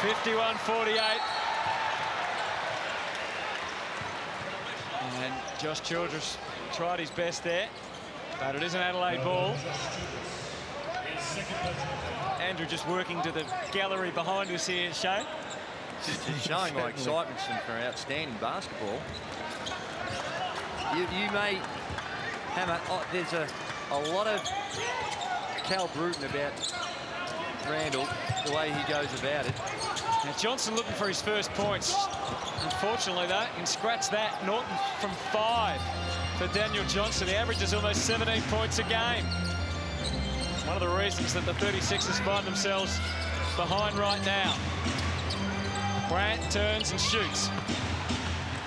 (51-48). And Josh Childress tried his best there, but it is an Adelaide ball. Andrew just working to the gallery behind us here, Shane. Just showing my excitement for outstanding basketball. You may have there's a lot of Cal Bruton about Randall, the way he goes about it. Now Johnson looking for his first points. Unfortunately, though, he can scratch that. Norton from 5 for Daniel Johnson. The average is almost 17 points a game. One of the reasons that the 36ers find themselves behind right now. Brant turns and shoots.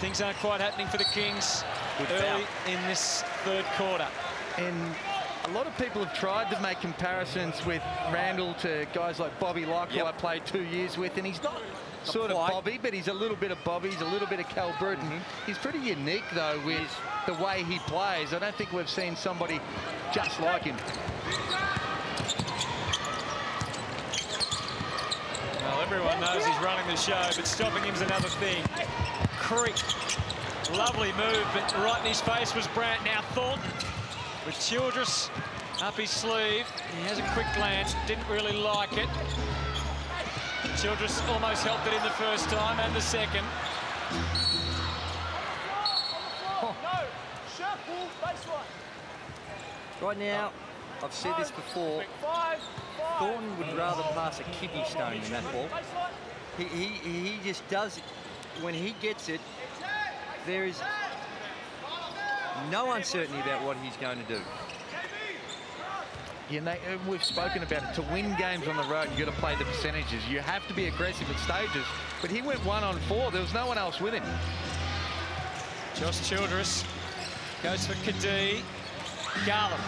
Things aren't quite happening for the Kings early in this third quarter. And a lot of people have tried to make comparisons with Randall to guys like Bobby Locke, who I played 2 years with, and he's not sort of Bobby, but he's a little bit of Bobby, he's a little bit of Cal Bruton. He's pretty unique, though, with the way he plays. I don't think we've seen somebody just like him. Well, everyone knows he's running the show, but stopping him's another thing. Creek, lovely move, but right in his face was Brant. Now Thornton with Childress up his sleeve. He has a quick glance, didn't really like it. Childress almost helped it in the first time and the second. Right now, I've said this before, Thornton would rather pass a kidney stone than that ball. He just does, when he gets it, there is no uncertainty about what he's going to do. Yeah, we've spoken about it. To win games on the road, you've got to play the percentages. You have to be aggressive at stages. But he went 1 on 4. There was no one else with him. Josh Childress goes for Kadee. Garland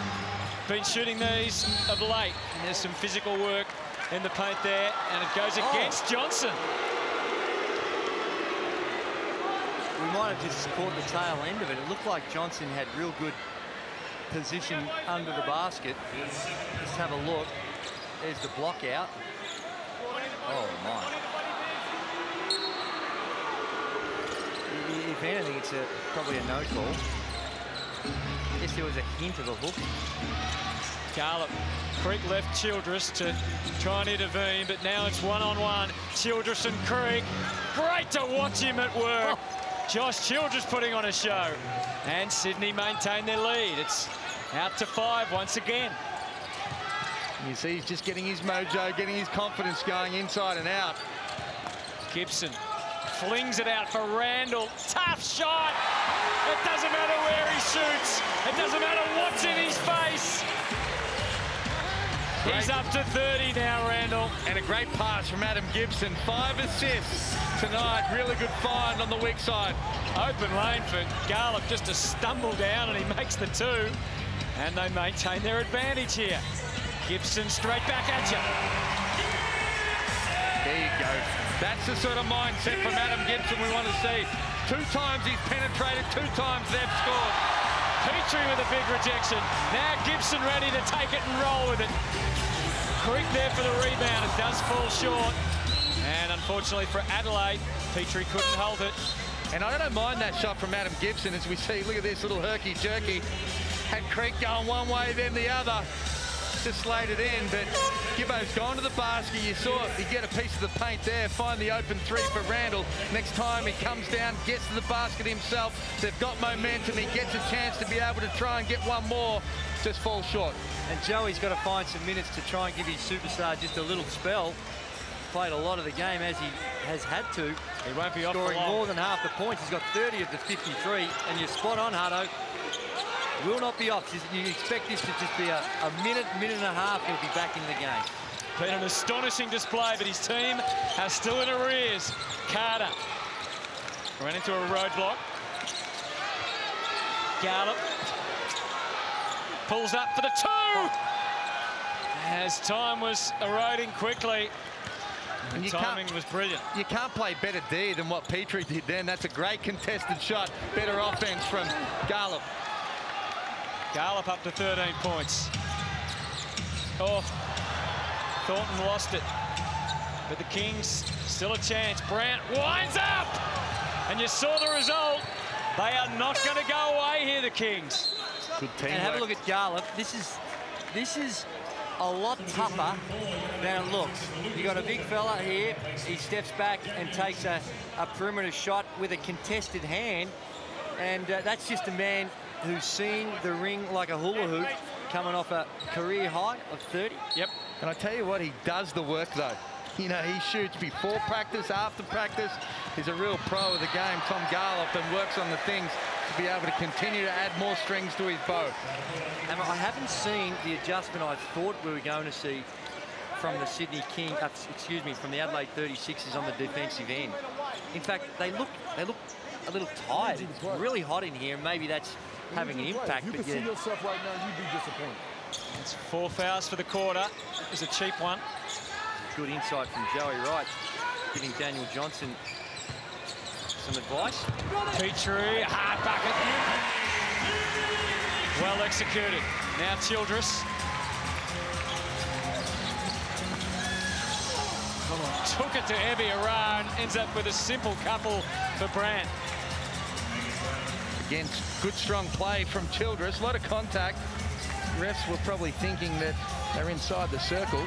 been shooting these of late. And there's some physical work in the paint there. And it goes against Johnson. We might have just caught the tail end of it. It looked like Johnson had real good position under the basket. Let's have a look. There's the block out. Oh, my. If anything, it's probably a no call. I guess there was a hint of a hook. Garland. Creek left Childress to try and intervene, but now it's one-on-one. Childress and Creek. Great to watch him at work. Josh Childress putting on a show. And Sydney maintain their lead. It's out to 5 once again. You see he's just getting his mojo, getting his confidence going inside and out. Gibson flings it out for Randall. Tough shot. It doesn't matter where he shoots. It doesn't matter what's in his face. He's up to 30 now, Randall. And a great pass from Adam Gibson. 5 assists tonight. Really good find on the weak side. Open lane for Garlick just to stumble down, and he makes the 2. And they maintain their advantage here. Gibson straight back at you. There you go. That's the sort of mindset from Adam Gibson we want to see. 2 times he's penetrated, 2 times they've scored. Petrie with a big rejection. Now Gibson ready to take it and roll with it. Creek there for the rebound. It does fall short. And unfortunately for Adelaide, Petrie couldn't hold it. And I don't mind that shot from Adam Gibson as we see, look at this little herky-jerky. Had Creek going one way, then the other. Just laid it in, but Gibbo's gone to the basket. You saw it. He get a piece of the paint there, find the open 3 for Randall. Next time he comes down, gets to the basket himself. They've got momentum. He gets a chance to be able to try and get one more. Just falls short. And Joey's got to find some minutes to try and give his superstar just a little spell. Played a lot of the game as he has had to. He won't be off for scoring long. more than half the points. He's got 30 of the 53, and you're spot on, Hardo. Will not be off. You expect this to just be a minute, minute and a half. He'll be back in the game. Been an astonishing display, but his team are still in arrears. Carter ran into a roadblock. Gallup pulls up for the 2. As time was eroding quickly. And timing was brilliant. You can't play better D than what Petrie did then. That's a great contested shot. Better offense from Gallup. Garlick up to 13 points. Oh, Thornton lost it. But the Kings still a chance. Brandt winds up! And you saw the result. They are not going to go away here, the Kings. Good teamwork. And have a look at Garlick. This is a lot tougher than it looks. You got a big fella here. He steps back and takes a perimeter shot with a contested hand. And that's just a man who's seen the ring like a hula hoop, coming off a career high of 30. Yep. And I tell you what, he does the work though. You know, he shoots before practice, after practice. He's a real pro of the game, Tom Garlick, and works on the things to be able to continue to add more strings to his bow. And I haven't seen the adjustment I thought we were going to see from the Sydney King, from the Adelaide 36ers on the defensive end. In fact, they look a little tired. It's really hot in here, and maybe that's having an impact. You can see yourself right now, you'd be disappointed. It's 4 fouls for the quarter. It was a cheap one. Good insight from Joey Wright, giving Daniel Johnson some advice. Petrie, hard bucket. Well executed. Now Childress. Took it to Ebby Aran. Ends up with a simple couple for Brandt. Again, good strong play from Childress. A lot of contact. Refs were probably thinking that they're inside the circle.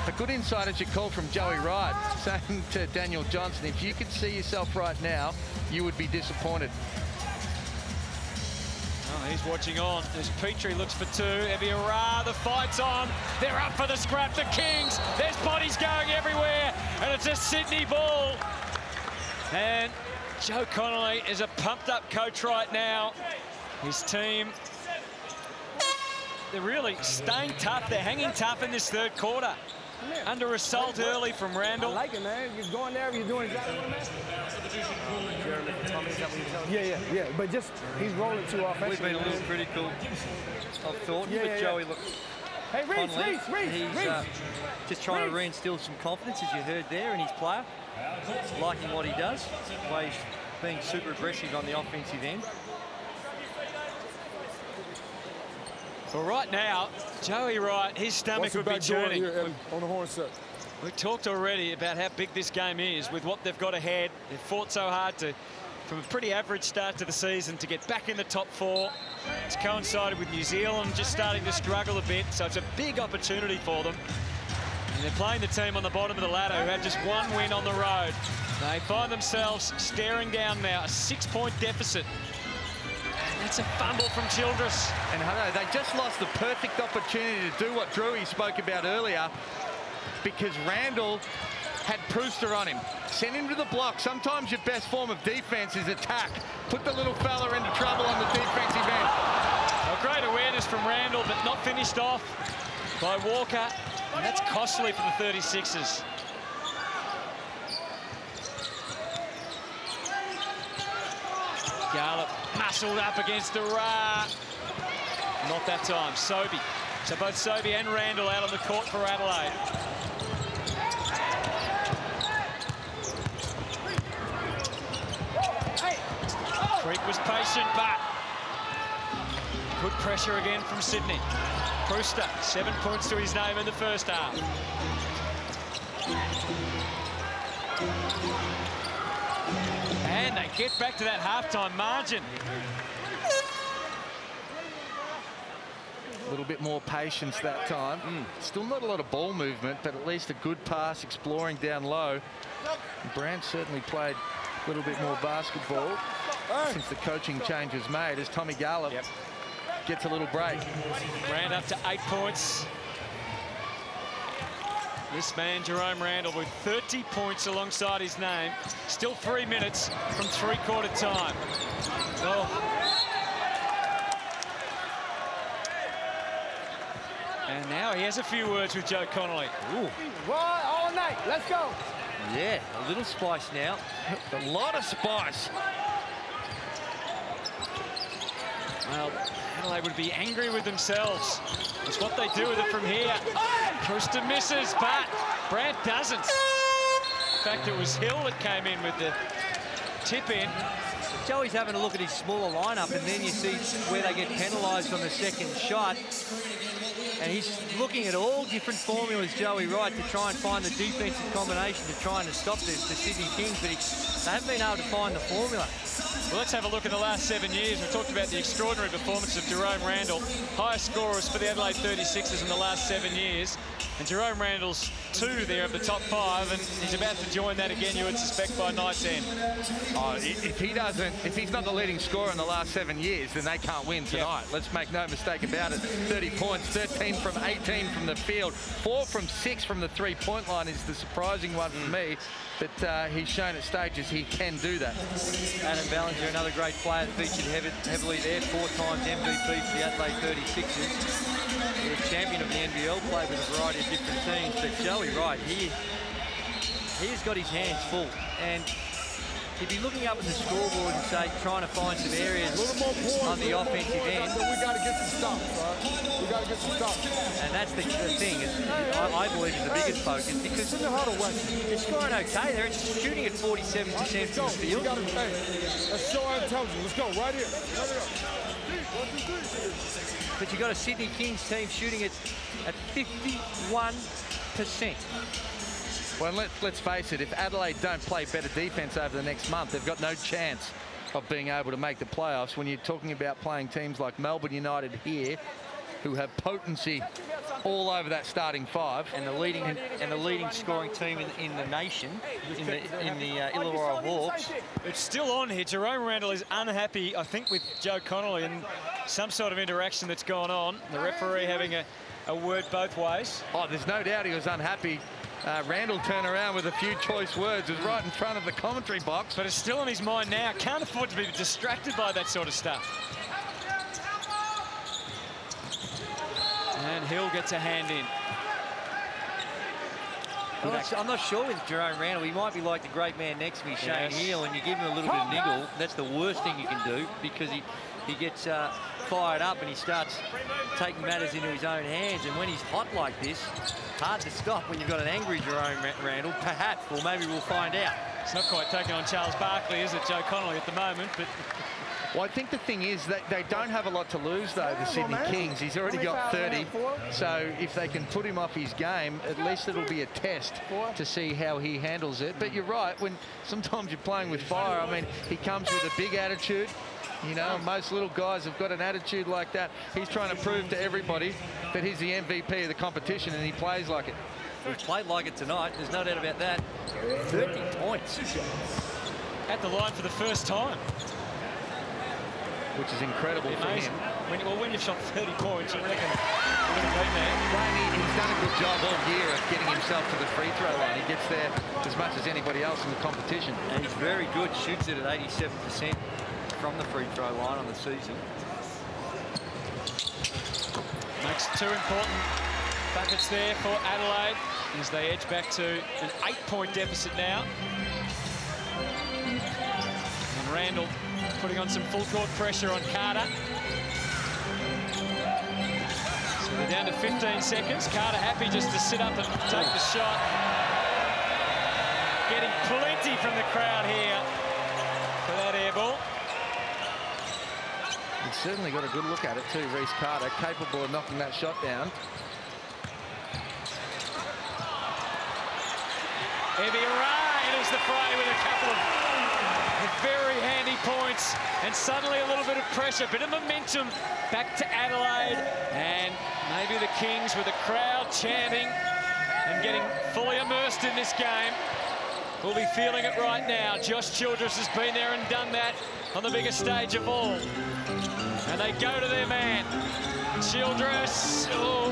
A good insight, as you called, from Joey Wright, saying to Daniel Johnson, if you could see yourself right now, you would be disappointed. Oh, he's watching on as Petrie looks for 2. Ebiara, the fight's on. They're up for the scrap. The Kings, there's bodies going everywhere, and it's a Sydney ball. And Joe Connolly is a pumped-up coach right now. His team, they're really staying tough. They're hanging tough in this 3rd quarter. Under assault early from Randall. I like it, man. You're going there, you're doing exactly what Yeah. But just, he's rolling too offensively. We've been a little critical of Thornton, but Joey, look, hey, Reese. Just trying to reinstill some confidence, as you heard there, in his player. Liking what he does. The way he's being super aggressive on the offensive end. Well, right now, Joey Wright, his stomach would be churning. Here, on the horn set. We talked already about how big this game is with what they've got ahead. They've fought so hard from a pretty average start to the season to get back in the top 4. It's coincided with New Zealand just starting to struggle a bit, so it's a big opportunity for them. And they're playing the team on the bottom of the ladder who had just 1 win on the road. They find themselves staring down now, a 6-point deficit. That's a fumble from Childress. And Hutto, they just lost the perfect opportunity to do what Drewy spoke about earlier, because Randall had Brewster on him. Send him to the block. Sometimes your best form of defense is attack. Put the little fella into trouble on the defensive end. A great awareness from Randall, but not finished off by Walker. And that's costly for the 36ers. Gallup muscled up against Durra. Not that time. Sobey. So both Sobey and Randall out on the court for Adelaide. Creek was patient, but good pressure again from Sydney. Brewster, 7 points to his name in the first half. And they get back to that halftime margin. A little bit more patience that time. Still not a lot of ball movement, but at least a good pass, exploring down low. Brandt certainly played a little bit more basketball since the coaching change was made, as Tommy Gallup gets a little break. Brandt up to 8 points. This man, Jerome Randall, with 30 points alongside his name. Still 3 minutes from three-quarter time. And now he has a few words with Joe Connolly. Ooh. All night. Let's go. Yeah, a little spice now. A lot of spice. Well, Adelaide would be angry with themselves. It's what they do with it from here. Brewster misses, but Brandt doesn't. In fact, it was Hill that came in with the tip in. Joey's having a look at his smaller lineup, and then you see where they get penalised on the second shot. And he's looking at all different formulas, Joey Wright, to try and find the defensive combination to try and stop the Sydney Kings, but they haven't been able to find the formula. Well, let's have a look at the last 7 years. We've talked about the extraordinary performance of Jerome Randall. Highest scorers for the Adelaide 36ers in the last 7 years. And Jerome Randall's 2 there of the top 5, and he's about to join that again, you would suspect, by night's end. Oh, if he's not the leading scorer in the last 7 years, then they can't win tonight. Yep. Let's make no mistake about it. 30 points, 13 from 18 from the field, 4 from 6 from the three-point line is the surprising one for me. But he's shown at stages he can do that. Adam Ballinger, another great player, featured heavily there, 4 times MVP for the Adelaide 36ers. The champion of the NBL, played with a variety of different teams. But Joey Wright, he's got his hands full. And he'd be looking up at the scoreboard and say, trying to find some areas on the offensive end. We got to get some stops, right? We got to get some stops. And that's the thing, I believe, is the biggest focus, because they're scoring okay. They're shooting at 47% from the field. Let's show our intelligence. Let's go right here. But you've got a Sydney Kings team shooting at 51%. Well, let's face it, if Adelaide don't play better defense over the next month, they've got no chance of being able to make the playoffs. When you're talking about playing teams like Melbourne United here, who have potency all over that starting 5, and the leading scoring team in the nation, in the Illawarra Hawks. It's still on here. Jerome Randall is unhappy, I think, with Joe Connolly and some sort of interaction that's gone on. The referee having a word both ways. Oh, there's no doubt he was unhappy. Randall turned around with a few choice words. It was right in front of the commentary box. But it's still on his mind now. Can't afford to be distracted by that sort of stuff. And Hill gets a hand in. I'm not sure with Jerome Randall. He might be like the great man next to me, Shane Hill, and you give him a little bit of niggle. That's the worst thing you can do, because he gets fired up and he starts taking matters into his own hands. And when he's hot like this, hard to stop when you've got an angry Jerome Randall. Perhaps, or maybe we'll find out. It's not quite taking on Charles Barkley, is it, Joe Connolly, at the moment? But well, I think the thing is that they don't have a lot to lose, though, the Sydney Kings. He's already got 30, so if they can put him off his game, at least it'll be a test to see how he handles it. But you're right, when sometimes you're playing with fire, I mean, he comes with a big attitude. You know, most little guys have got an attitude like that. He's trying to prove to everybody that he's the MVP of the competition, and he plays like it. He played like it tonight, there's no doubt about that. 30 points. At the line for the first time. which is incredible for him. When you've shot 30 points, you reckon you're going to beat that. He's done a good job all year of getting himself to the free throw line. He gets there as much as anybody else in the competition. And he's very good, shoots it at 87% from the free throw line on the season. Makes two important buckets there for Adelaide as they edge back to an 8-point deficit now. And Randall putting on some full court pressure on Carter. So they're down to 15 seconds. Carter happy just to sit up and take the shot. Getting plenty from the crowd here for that air ball. He's certainly got a good look at it too, Reece Carter, capable of knocking that shot down. Ebiara enters the fray with a couple of very handy points, and suddenly a little bit of pressure, bit of momentum back to Adelaide, and maybe the Kings with the crowd chanting and getting fully immersed in this game will be feeling it right now. Josh Childress has been there and done that on the biggest stage of all. And they go to their man. Childress, oh,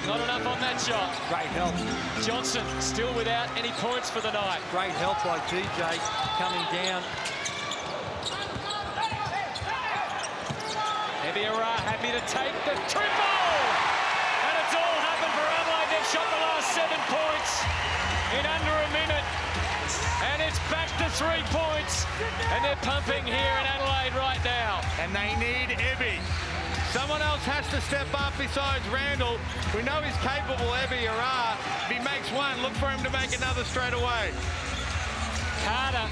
not enough on that shot. Great help. Johnson still without any points for the night. Great help by DJ coming down. Ebiara happy to take the triple! And it's all happened for Adelaide. They've shot the last 7 points in under a minute. And it's back to 3 points. And they're pumping here in Adelaide right now. And they need Ebby. Someone else has to step up besides Randall. We know he's capable, Ebiara. If he makes one, look for him to make another straight away. Carter.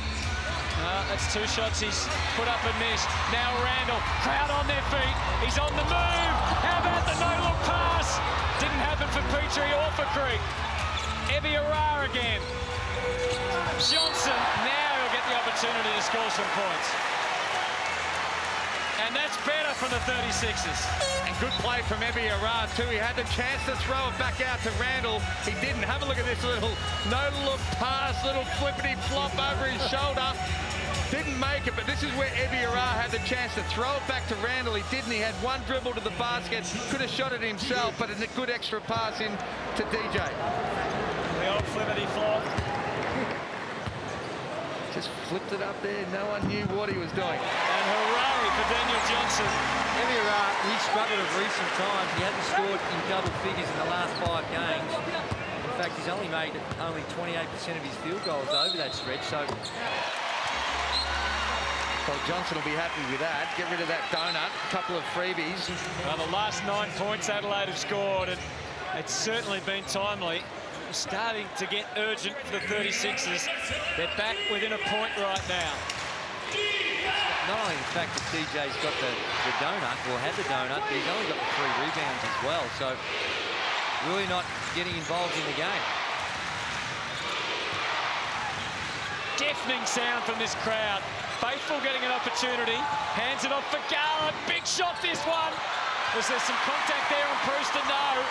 That's 2 shots he's put up and missed. Now Randall, crowd on their feet. He's on the move. How about the no-look pass? Didn't happen for Petrie or for Creek. Ebiara again. Johnson, now he'll get the opportunity to score some points. And that's better for the 36ers. And good play from Ebiara too. He had the chance to throw it back out to Randall. He didn't. Have a look at this little no-look pass, little flippity flop over his shoulder. Didn't make it, but this is where Ebiara had the chance to throw it back to Randall. He didn't. He had one dribble to the basket. Could have shot it himself, but a good extra pass in to DJ. The old flippity flop. Just flipped it up there. No one knew what he was doing. And hooray for Daniel Johnson. Ebiara, he's struggled at recent times. He hasn't scored in double figures in the last 5 games. In fact, he's only made 28% of his field goals over that stretch. So, well, Johnson will be happy with that. Get rid of that donut. A couple of freebies. Well, the last 9 points Adelaide have scored, and it's certainly been timely. Starting to get urgent for the 36ers. They're back within a point right now. not only the fact that DJ's got the donut, or had the donut, but he's only got the 3 rebounds as well. So really not getting involved in the game. Deafening sound from this crowd. Faithful getting an opportunity. Hands it off for Garland. Big shot, this one. Was there some contact there on Brewster? No.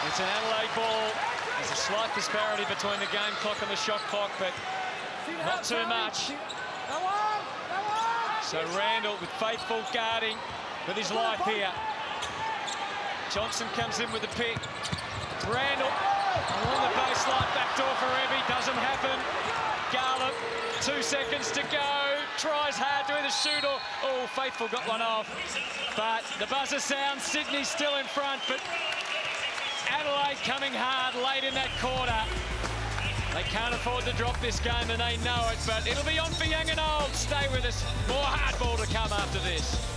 It's an Adelaide ball. There's a slight disparity between the game clock and the shot clock, but not too much. So Randall with Faithful guarding with his life here. Johnson comes in with the pick. Randall along the baseline, backdoor for Ebby, doesn't happen. Garland, 2 seconds to go. Tries hard to either shoot or... Oh, Faithful got one off. But the buzzer sounds, Sydney's still in front, but Adelaide coming hard late in that quarter. They can't afford to drop this game and they know it, but it'll be on for young and old. Stay with us. More hardball to come after this.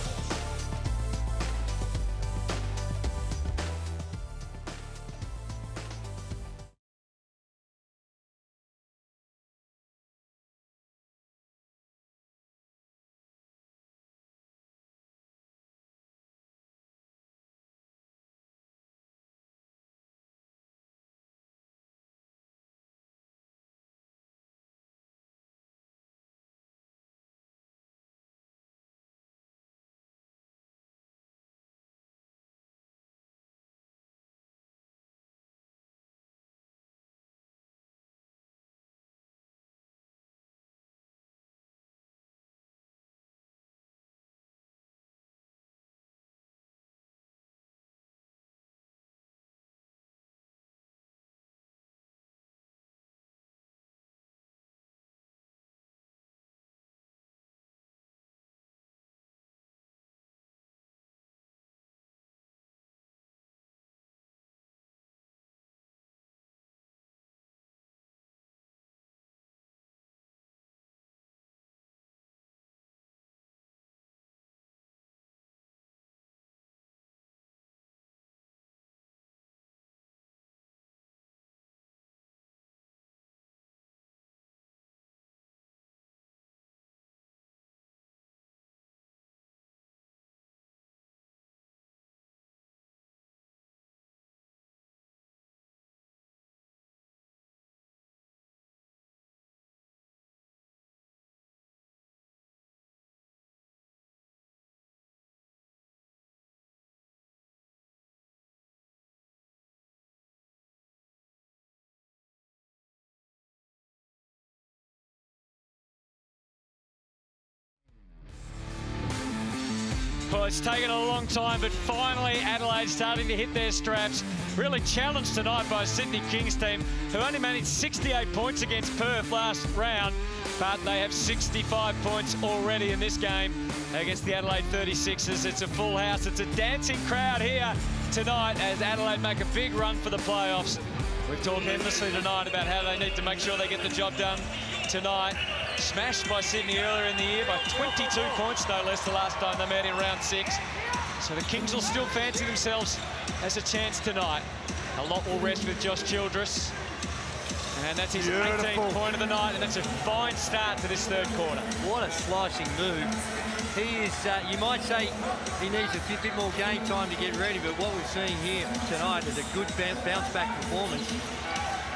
Well, it's taken a long time, but finally Adelaide starting to hit their straps. Really challenged tonight by Sydney Kings team, who only managed 68 points against Perth last round, but they have 65 points already in this game against the Adelaide 36ers. It's a full house. It's a dancing crowd here tonight as Adelaide make a big run for the playoffs. We've talked endlessly tonight about how they need to make sure they get the job done tonight. Smashed by Sydney earlier in the year by 22 points, no less, the last time they met in round 6. So the Kings will still fancy themselves as a chance tonight. A lot will rest with Josh Childress. And that's his 18th point of the night, and that's a fine start to this third quarter. What a slicing move. He is, you might say he needs a bit more game time to get ready, but what we're seeing here tonight is a good bounce-back performance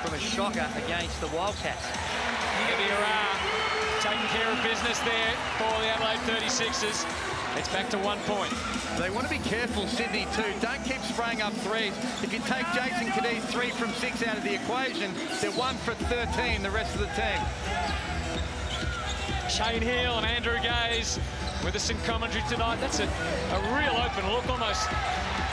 from a shocker against the Wildcats. Taking care of business there for the Adelaide 36ers. It's back to 1 point. They want to be careful, Sydney, too. Don't keep spraying up threes. If you take Jason Caddy's 3 from 6 out of the equation, they're 1 for 13, the rest of the team. Shane Hill and Andrew Gaze with us in commentary tonight. That's a real open look, almost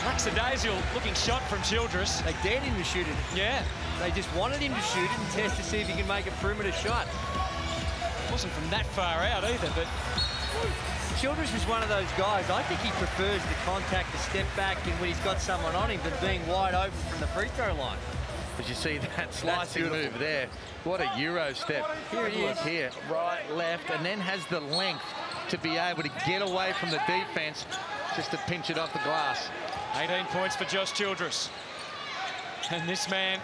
lackadaisical looking shot from Childress. They dared him to shoot it. Yeah. They just wanted him to shoot it and test to see if he can make a perimeter shot. Wasn't from that far out either, but Childress was one of those guys. I think he prefers the contact, the step back, and when he's got someone on him than being wide open from the free throw line. As you see that slicing move there, what a Euro step. Here it is. Here, right, left, and then has the length to be able to get away from the defense just to pinch it off the glass. 18 points for Josh Childress. And this man,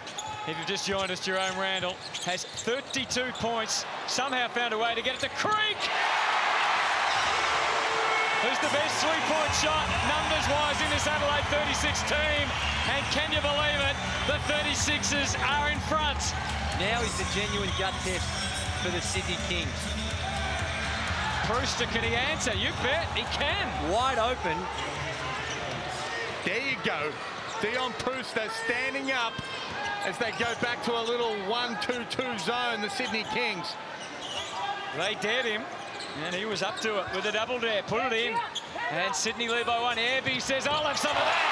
if you've just joined us, Jerome Randall, has 32 points. Somehow found a way to get it to Creek. Who's the best three-point shot, numbers-wise, in this Adelaide 36 team. And can you believe it? The 36ers are in front. Now is the genuine gut test for the Sydney Kings. Brewster, can he answer? You bet he can. Wide open. There you go. Dion Brewster standing up as they go back to a little 1-2-2 zone, the Sydney Kings. They dared him, and he was up to it with a double dare. Put it in, and Sydney lead by 1. Airby says, I'll have some of that.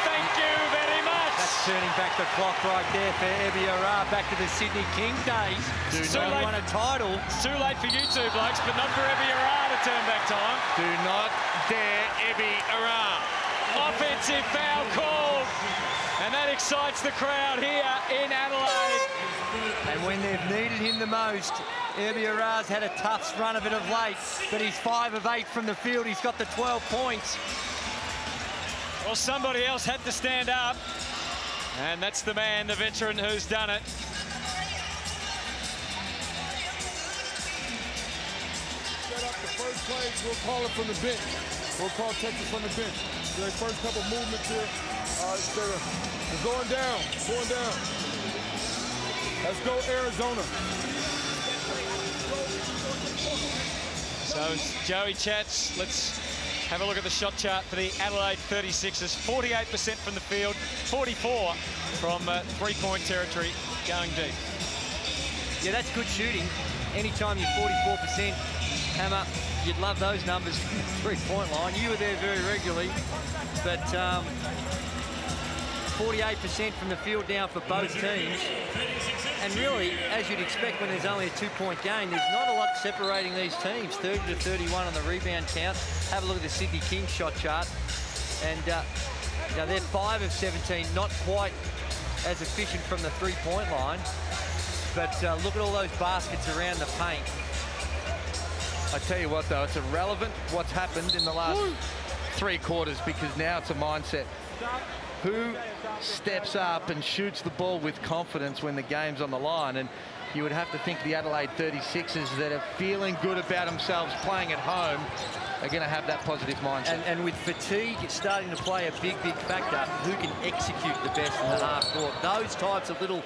Thank you very much. That's turning back the clock right there for Ebiara, back to the Sydney King days. Too late. Won a title. It's too late for you two blokes, but not for Ebiara to turn back time. Do not dare Ebiara. Offensive foul called, and that excites the crowd here in Adelaide. And when they've needed him the most, Ebiara's had a tough run of it of late, but he's 5 of 8 from the field. He's got the 12 points. Well, somebody else had to stand up, and that's the man, the veteran, who's done it. Set up the first play, we'll call it from the bench. We'll call Texas from the bench. So their first couple movements here, they're going down, going down. Let's go, Arizona. So Joey chats, let's have a look at the shot chart for the Adelaide 36ers. 48% from the field, 44 from three-point territory, going deep. Yeah, that's good shooting. Anytime you're 44%, Hammer, you'd love those numbers from the three-point line. You were there very regularly, but 48% from the field now for both teams. And really, as you'd expect when there's only a 2-point game, there's not a lot separating these teams. 30 to 31 on the rebound count. Have a look at the Sydney Kings shot chart. And they're 5 of 17, not quite as efficient from the three-point line. But look at all those baskets around the paint. I tell you what, though, it's irrelevant what's happened in the last 3 quarters, because now it's a mindset. Who steps up and shoots the ball with confidence when the game's on the line? And you would have to think the Adelaide 36ers that are feeling good about themselves playing at home are going to have that positive mindset. And with fatigue starting to play a big factor, who can execute the best in the half court? Those types of little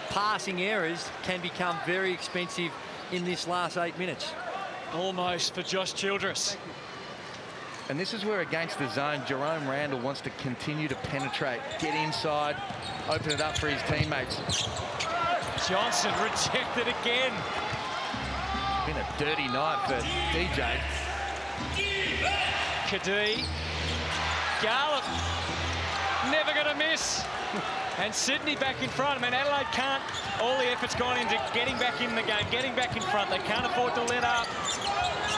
passing errors can become very expensive in this last 8 minutes. Almost for Josh Childress. And this is where, against the zone, Jerome Randall wants to continue to penetrate, get inside, open it up for his teammates. Johnson rejected again. Been a dirty night for DJ. Cadee. Garland. Never going to miss. And Sydney back in front. I mean, Adelaide can't. All the effort's gone into getting back in the game, getting back in front. They can't afford to let up.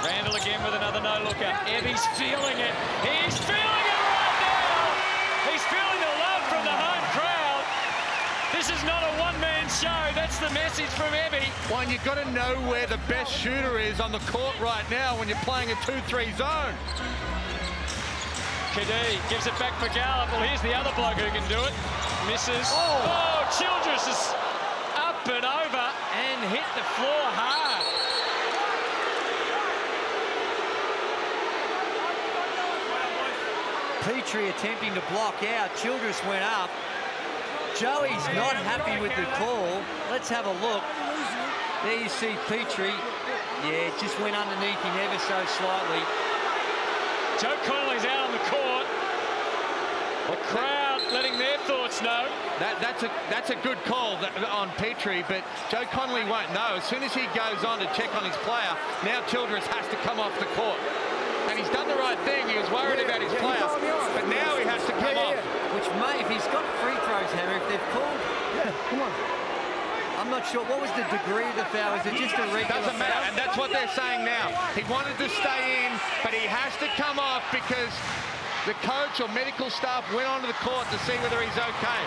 Randall again with another no-looker. Evie's feeling it. He's feeling it right now. He's feeling the love from the home crowd. This is not a one-man show. That's the message from Evie. Well, and you've got to know where the best shooter is on the court right now when you're playing a 2-3 zone. Cadee gives it back for Gallup. Well, here's the other bloke who can do it. Misses. Oh, Childress is up and over and hit the floor hard. Petrie attempting to block out. Childress went up. Joey's not happy with the call. Let's have a look. There you see Petrie. Yeah, it just went underneath him ever so slightly. Joe Connolly's out on the court. The crowd letting their thoughts know. That's a good call on Petrie, but Joe Connolly won't know. As soon as he goes on to check on his player, now Childress has to come off the court. And he's done the right thing. He was worried about his player, but now he has to come off. Which may, if he's got free throws, Hammer, if they've called... Yeah, come on. I'm not sure. What was the degree of the foul? Is it just a regular foul? Doesn't matter, and that's what they're saying now. He wanted to stay in, but he has to come off because the coach or medical staff went onto the court to see whether he's okay.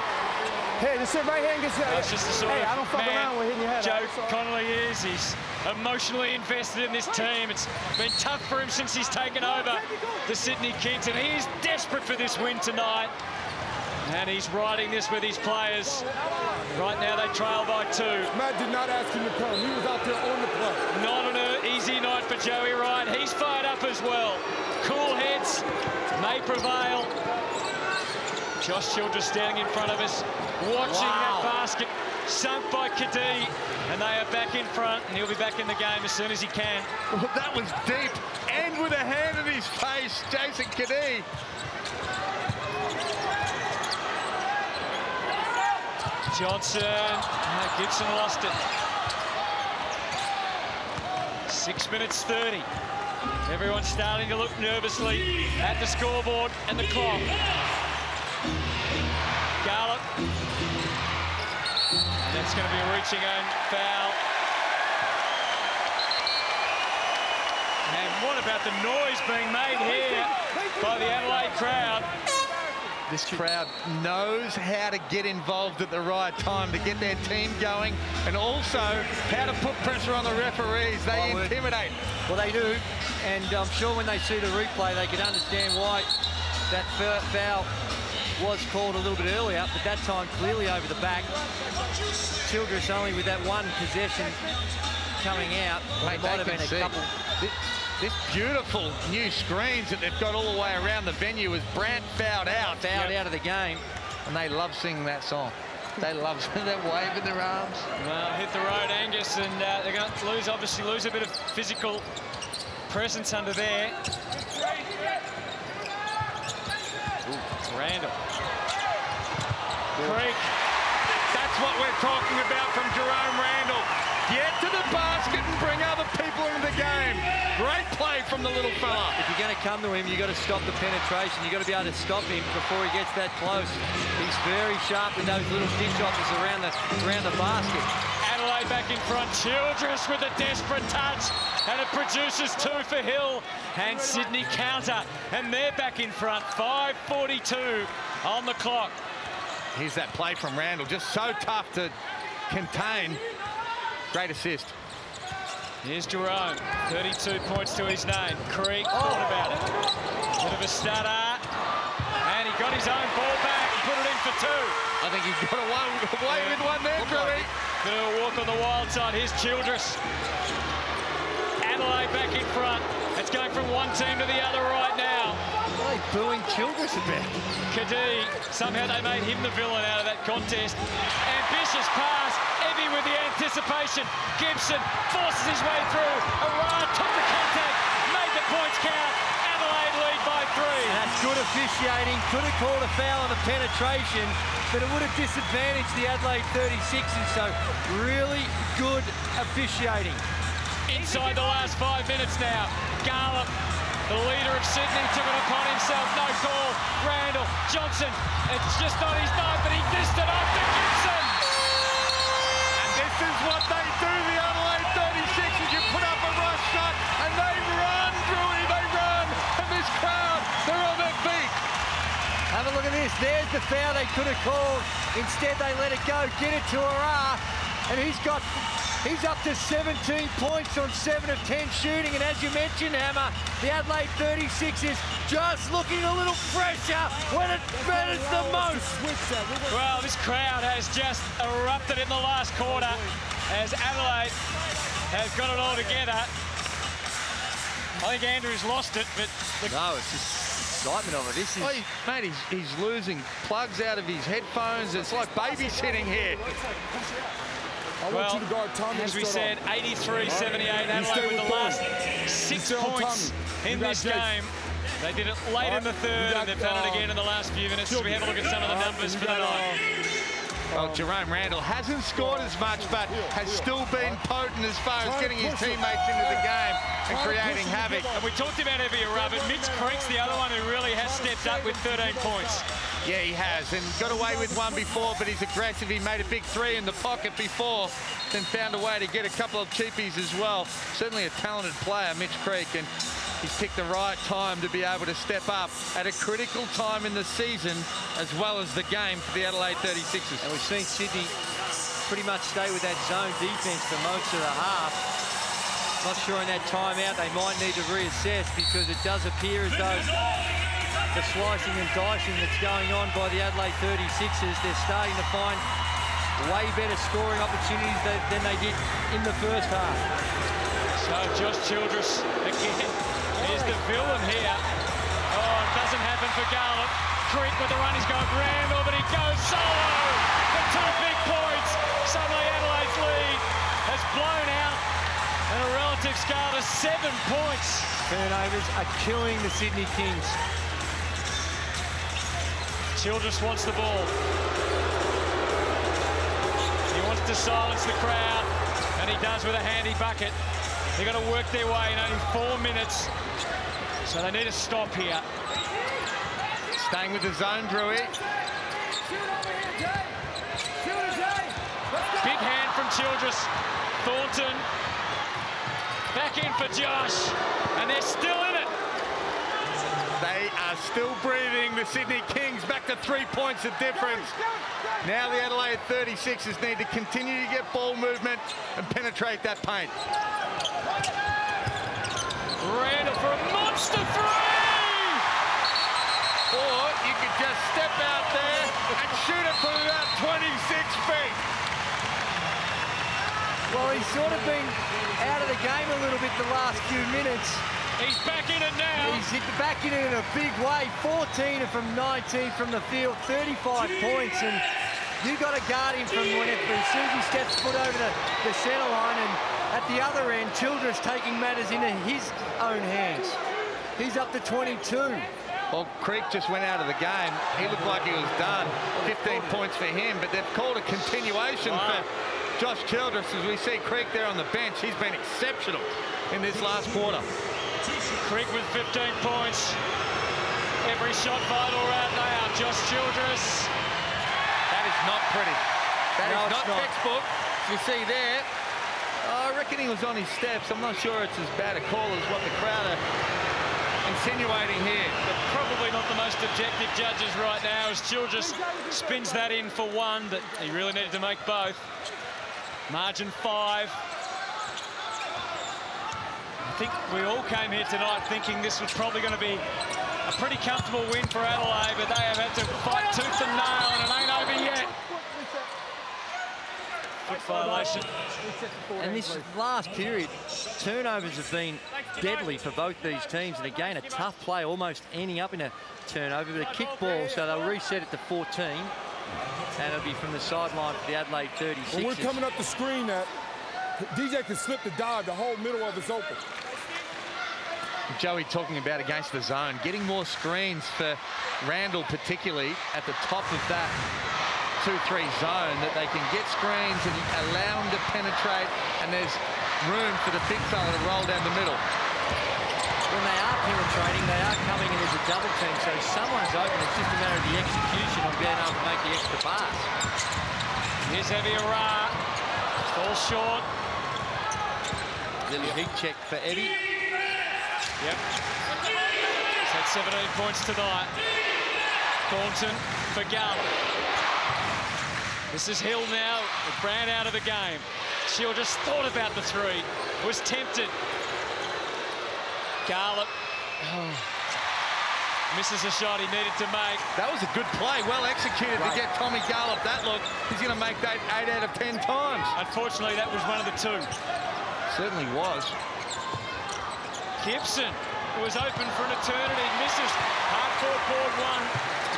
Hey, just sit right here and get you. That's just the sort hey, of I don't fuck man around with hitting your head. Joe Connolly is. He's emotionally invested in this team. It's been tough for him since he's taken over the Sydney Kings, and he's desperate for this win tonight. And he's riding this with his players. Right now they trail by 2. Matt did not ask him to come. He was out there on the play. Not an easy night for Joey Wright. He's fired up as well. Cool heads may prevail. Josh Childress standing in front of us, watching that basket sunk by Cadee, and they are back in front, and he'll be back in the game as soon as he can. Well, that was deep, and with a hand in his face, Jason Cadee. Johnson, Gibson lost it. 6 minutes 30. Everyone's starting to look nervously at the scoreboard and the clock. Garland. And that's going to be a reaching own foul. And what about the noise being made here by the Adelaide crowd? This crowd knows how to get involved at the right time to get their team going, and also how to put pressure on the referees. They intimidate. Well, they do, and I'm sure when they see the replay, they can understand why that foul was called a little bit earlier, but that time clearly over the back. Childress only with that one possession coming out. Well, it might have been a couple. This beautiful new screens that they've got all the way around the venue as Brandt fouled out. Out of the game. And they love singing that song. They love, they're waving their arms. Well, hit the road, Angus, and they're going to lose a bit of physical presence under there. Ooh, Randall. Creek. That's what we're talking about from Jerome Randall. Get to the basket and bring other people into the game. Great play from the little fella. If you're going to come to him, you've got to stop the penetration. You've got to be able to stop him before he gets that close. He's very sharp with those little dish offers around the basket. Adelaide back in front. Childress with a desperate touch. And it produces 2 for Hill. And Sydney counter. And they're back in front. 5:42 on the clock. Here's that play from Randall. Just so tough to contain. Great assist. Here's Jerome, 32 points to his name. Creek thought about it. Bit of a stutter. And he got his own ball back and put it in for 2. I think he's got away with one there, Drewy. Bit of a walk on the wild side. Here's Childress. Adelaide back in front. It's going from one team to the other right now. What are they booing Childress about? Cadee, somehow they made him the villain out of that contest. Ambitious pass. Evie with the anticipation. Gibson forces his way through. Arad took the contact, made the points count. Adelaide lead by 3. And that's good officiating. Could have called a foul on the penetration, but it would have disadvantaged the Adelaide 36ers. So really good officiating. Inside the last 5 minutes now. Garland The leader of Sydney took it upon himself. No call. Randall, Johnson. It's just on his nose, but he dissed it off to Gibson. And this is what they do, the Adelaide 36ers. You put up a rush shot, and they run, Drewy, they run. And this crowd, they're on their feet. Have a look at this. There's the foul they could have called. Instead, they let it go. Get it to Ara. And he's up to 17 points on 7 of 10 shooting. And as you mentioned, Hammer, the Adelaide 36ers just looking a little fresher when it matters the most. Well, this crowd has just erupted in the last quarter as Adelaide has got it all together. I think Andrew's lost it, but... No, it's just excitement of it. This is... Oh, mate, he's losing plugs out of his headphones. It's like babysitting here. Well, as we said, 83-78, Adelaide with the last 6 points in this game. They did it late in the third, and they've done it again in the last few minutes. So we have a look at some of the numbers for the night. Well, Jerome Randall hasn't scored as much, but has still been potent as far as getting his teammates into the game and creating havoc. And we talked about heavy rub, and Mitch Creek's the other one who really has stepped up with 13 points. Yeah, he has, and got away with one before, but he's aggressive. He made a big three in the pocket before, then found a way to get a couple of cheapies as well. Certainly a talented player, Mitch Creek, and he's picked the right time to be able to step up at a critical time in the season as well as the game for the Adelaide 36ers. And we've seen Sydney pretty much stay with that zone defence for most of the half. Not sure in that timeout they might need to reassess, because it does appear as though the slicing and dicing that's going on by the Adelaide 36ers, they're starting to find way better scoring opportunities than they did in the first half. So Josh Childress again is the villain here. Oh, it doesn't happen for Garland. Creek with the run, he's got Randall, but he goes solo for 2 big points. Suddenly Adelaide's lead has blown out and a relative scale to 7 points. Turnovers are killing the Sydney Kings. Childress wants the ball. He wants to silence the crowd, and he does with a handy bucket. They've got to work their way in only 4 minutes, so they need to stop here. Staying with the zone, Drewy. Big hand from Childress. Thornton. Back in for Josh, and they're still in it. They are still breathing, the Sydney Kings, back to 3 points of difference. Now the Adelaide 36ers need to continue to get ball movement and penetrate that paint. Randall for a monster three! Or you could just step out there and shoot it from about 26 feet. Well, he's sort of been out of the game a little bit the last few minutes. He's back in it now. He's hit the back in it in a big way. 14 from 19 from the field, 35 points. And you got to guard him from whenever, as soon as he steps foot over the centre line. And at the other end, Childress taking matters into his own hands. He's up to 22. Well, Creek just went out of the game. He looked like he was done. 15 points for him, but they've called a continuation for Josh Childress. As we see Creek there on the bench, he's been exceptional in this last quarter. Creek with 15 points. Every shot vital right now. Josh Childress. That is not pretty. That is not textbook. You see there. I reckon he was on his steps. I'm not sure it's as bad a call as what the crowd are insinuating here. But probably not the most objective judges right now, as Childress spins that in for one, but he really needed to make both. Margin 5. I think we all came here tonight thinking this was probably going to be a pretty comfortable win for Adelaide, but they have had to fight tooth and nail, and it ain't over yet. Foot violation. And this last period, turnovers have been deadly for both these teams. And again, a tough play, almost ending up in a turnover, but a kick ball, so they'll reset it to 14. And it'll be from the sideline for the Adelaide 36ers. When we're coming up the screen, that DJ can slip the dive, the whole middle of it's open. Joey talking about against the zone, getting more screens for Randall, particularly at the top of that 2-3 zone, that they can get screens and allow him to penetrate, and there's room for the big fella to roll down the middle. when they are penetrating, they are coming in as a double team, so someone's open. It's just a matter of the execution of being able to make the extra pass. Here's Eviera. Fall short. Little heat check for Eddie. Yep. He's had 17 points tonight. Thornton for Garland. This is Hill now. It ran out of the game. Childress thought about the three. Was tempted. Garland. Oh. Misses a shot he needed to make. That was a good play, well executed to get Tommy Gallup that look. He's going to make that 8 out of 10 times. Unfortunately, that was one of the two. Certainly was. Gibson was open for an eternity. Misses. Hard-fought board one.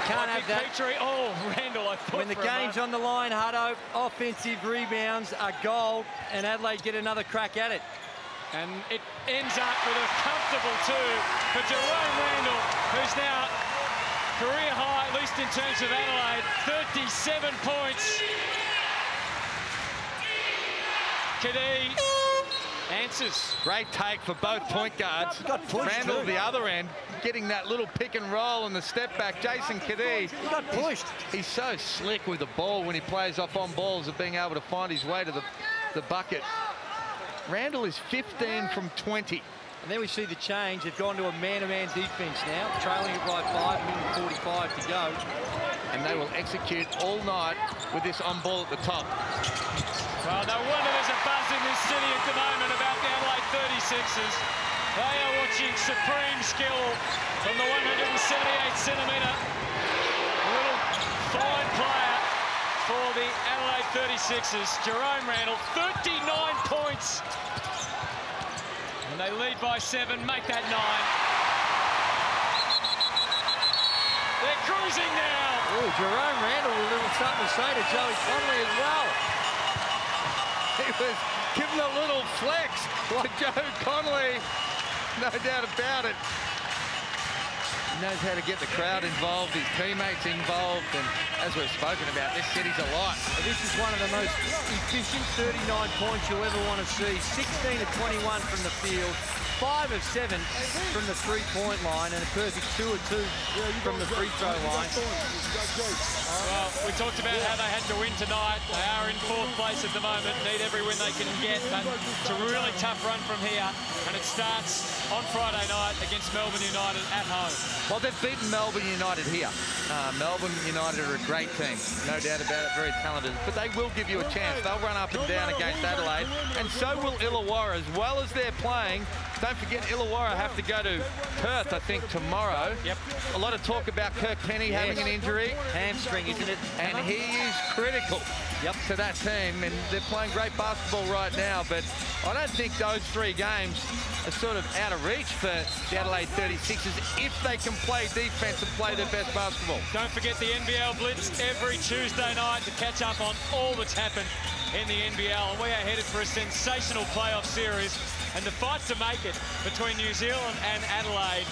Can't have that. Petrie. Oh, Randall, I thought When the game's on the line, Hutto, offensive rebounds are gold, and Adelaide get another crack at it. And it ends up with a comfortable two for Jerome Randall, who's now career high, at least in terms of Adelaide, 37 points. Kadee answers. Great take for both point guards. Randall the other end, getting that little pick and roll and the step back. Jason Kadee. He got pushed. He's so slick with the ball when he plays off on balls of being able to find his way to the bucket. Randall is 15 from 20. And then we see the change. They've gone to a man-to-man defense now, trailing it by 5, minute 45 to go. And they will execute all night with this on ball at the top. Well, no wonder there's a buzz in this city at the moment about the Adelaide 36ers. They are watching supreme skill from the 178-centimetre little fine player for the Adelaide 36ers, Jerome Randall, 39 points. And they lead by 7, make that 9. They're cruising now. Oh, Jerome Randall with a little something to say to Joey Connolly as well. He was giving a little flex to Joe Connolly, no doubt about it. He knows how to get the crowd involved, his teammates involved, and as we've spoken about, this city's alive. This is one of the most efficient 39 points you'll ever want to see. 16 of 21 from the field, 5 of 7 from the three-point line, and a perfect 2 of 2 from the free throw line. Well, we talked about how they had to win tonight. They are in 4th place at the moment, need every win they can get, but it's a really tough run from here, and it starts on Friday night against Melbourne United at home. Well, they've beaten Melbourne United here. Melbourne United are a great team, no doubt about it, very talented, but they will give you a chance. They'll run up and down against Adelaide, and so will Illawarra. As well as they're playing, don't forget Illawarra have to go to Perth, I think, tomorrow. Yep. A lot of talk about Kirk Penny having an injury. Hamstring, isn't it? And he is critical to that team, and they're playing great basketball right now, but I don't think those 3 games are sort of out of reach for the Adelaide 36ers if they can play defense and play their best basketball. Don't forget the NBL Blitz every Tuesday night to catch up on all that's happened in the NBL, and we are headed for a sensational playoff series, and the fight to make it between New Zealand and Adelaide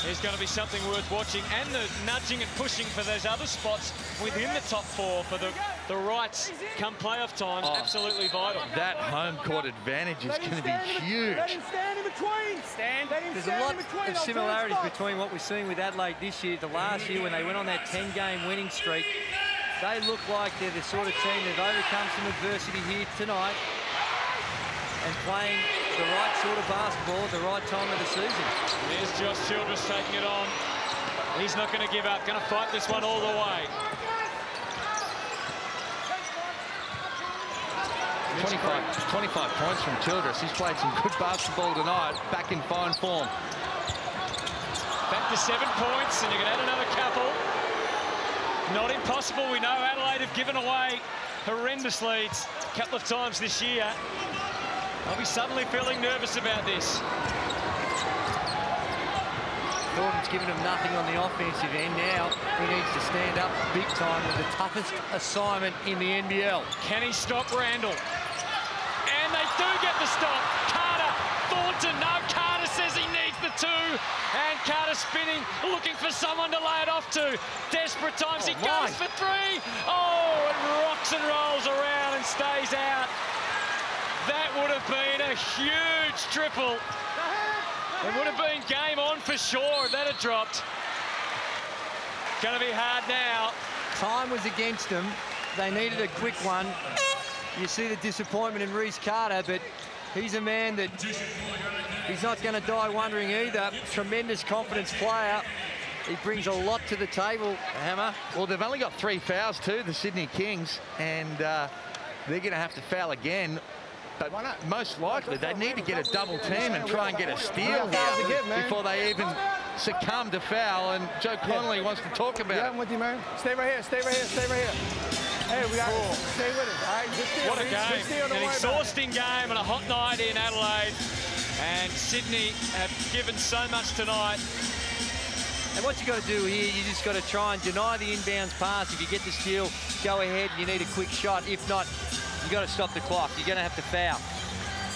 is going to be something worth watching, and the nudging and pushing for those other spots within the top 4 for the rights come playoff times, absolutely vital. That home court advantage is going to be huge. Stand in between. There's a lot of similarities between what we're seeing with Adelaide this year to last year when they went on that 10-game winning streak. They look like they're the sort of team that have overcome some adversity here tonight and playing the right sort of basketball at the right time of the season. There's Josh Childress taking it on. He's not going to give up, going to fight this one all the way. 25 points from Childress. He's played some good basketball tonight, back in fine form. Back to 7 points, and you can add another couple. Not impossible. We know Adelaide have given away horrendous leads a couple of times this year. I'll be suddenly feeling nervous about this. Thornton's given him nothing on the offensive end. Now he needs to stand up big time with the toughest assignment in the NBL. Can he stop Randall? And they do get the stop. Carter, Thornton, no, Carter says he needs the 2. And Carter spinning, looking for someone to lay it off to. Desperate times, he goes for 3. Oh, it rocks and rolls around and stays out. That would have been a huge triple. It would have been game on for sure if that had dropped. Going to be hard now. Time was against them. They needed a quick one. You see the disappointment in Reece Carter, but he's a man that he's not going to die wondering either. Tremendous confidence player. He brings a lot to the table, Hammer. Well, they've only got 3 fouls too, the Sydney Kings, and they're going to have to foul again. But most likely they need to get a double team and try and get a steal here before they even succumb to foul. And Joe Connolly wants to talk about it. I'm with you, man. Stay right here, stay right here, stay right here. Hey, we got to stay with us, all right? Just steal, What a game. steal, An exhausting game and a hot night in Adelaide. And Sydney have given so much tonight. And what you got to do here, you just got to try and deny the inbounds pass. If you get the steal, go ahead. You need a quick shot. If not, you got to stop the clock. You're going to have to foul.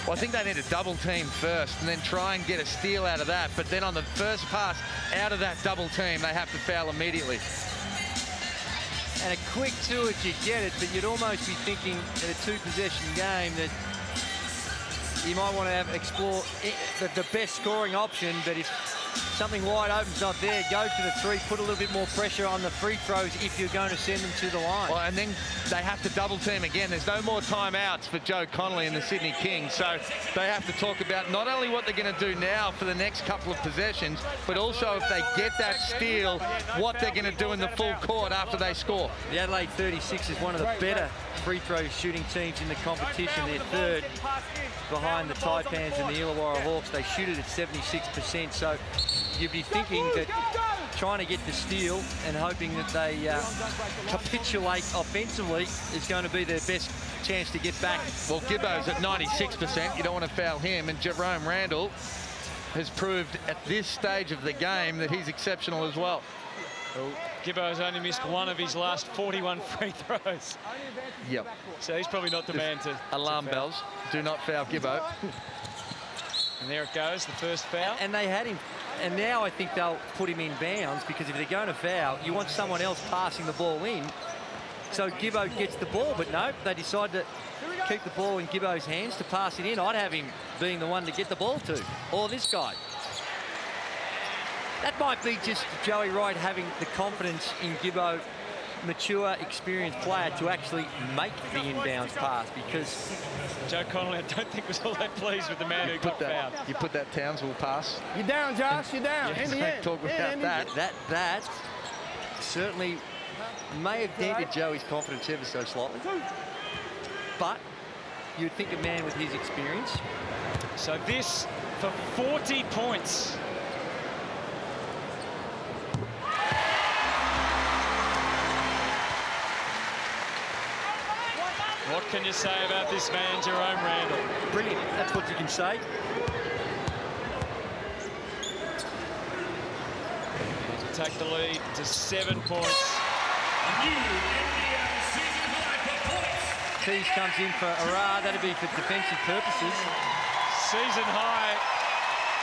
Well, I think they need a double team first and then try and get a steal out of that. But then on the first pass out of that double team, they have to foul immediately. And a quick two if you get it, but you'd almost be thinking in a 2-possession game that you might want to explore the best scoring option, but if something wide open's not there, go to the 3, put a little bit more pressure on the free throws if you're going to send them to the line. Well, and then they have to double team again. There's no more timeouts for Joe Connolly and the Sydney Kings, so they have to talk about not only what they're going to do now for the next couple of possessions, but also if they get that steal, what they're going to do in the full court after they score. The Adelaide 36 is one of the better free throw shooting teams in the competition. They're third behind the Taipans and the Illawarra Hawks. They shoot it at 76%, so you'd be thinking that trying to get the steal and hoping that they capitulate offensively is going to be their best chance to get back. Well, Gibbo's at 96%. You don't want to foul him. And Jerome Randall has proved at this stage of the game that he's exceptional as well. Well, Gibbo's only missed one of his last 41 free throws. Yep. So he's probably not the man to alarm bells. Do not foul Gibbo. And there it goes, the first foul. And they had him. And now I think they'll put him in bounds, because if they're going to foul, you want someone else passing the ball in. So Gibbo gets the ball, but no, they decide to keep the ball in Gibbo's hands to pass it in. I'd have him being the one to get the ball to, or this guy. That might be just Joey Wright having the confidence in Gibbo, mature, experienced player, to actually make the inbounds pass, because Joe Connolly, I don't think, was all that pleased with the man who got fouled. You put that Townsville pass. You're down, Josh. You're down. Yes. In the end. Talk about that. That certainly may have dented Joey's confidence ever so slightly. But you'd think a man with his experience. So this for 40 points. What can you say about this man, Jerome Randall? Brilliant. That's what you can say. To take the lead to 7 points. Tees comes in for Ara. That'd be for defensive purposes. Season high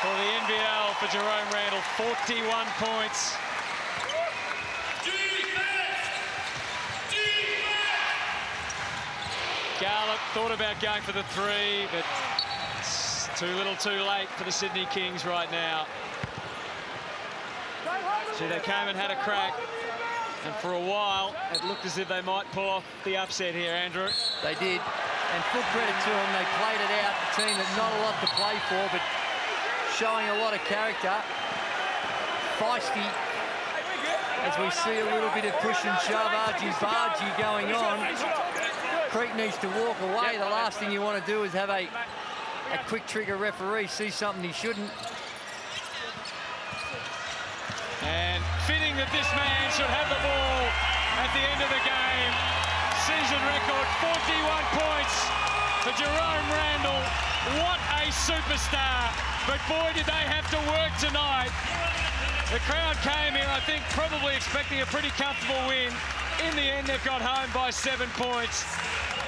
for the NBL for Jerome Randall, 41 points. Garlett thought about going for the 3, but it's too little too late for the Sydney Kings right now. See, they came and had a crack, and for a while it looked as if they might pull off the upset here, Andrew. They did, and full credit to them. They played it out. A team that's not a lot to play for, but showing a lot of character. Feisty, as we see a little bit of push and shove, argy-bargy going on. Creek needs to walk away. The last thing you want to do is have a quick trigger referee see something he shouldn't. And fitting that this man should have the ball at the end of the game. Season record, 41 points for Jerome Randall. What a superstar. But boy, did they have to work tonight. The crowd came here, I think, probably expecting a pretty comfortable win. In the end, they've got home by 7 points.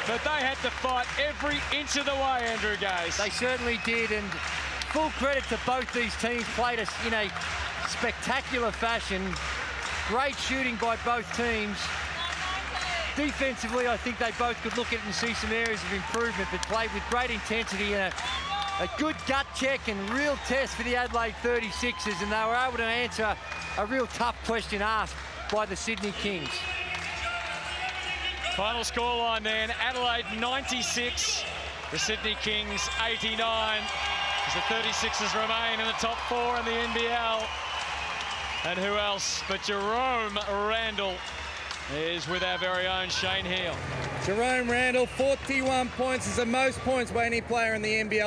But they had to fight every inch of the way, Andrew Gaze. They certainly did, and full credit to both these teams. Played us in a spectacular fashion. Great shooting by both teams. Defensively, I think they both could look at it and see some areas of improvement, but played with great intensity and A good gut check and real test for the Adelaide 36ers, and they were able to answer a real tough question asked by the Sydney Kings. Final scoreline then, Adelaide 96, the Sydney Kings 89. As the 36ers remain in the top 4 in the NBL. And who else but Jerome Randall is with our very own Shane Heal. Jerome Randall, 41 points is the most points by any player in the NBL.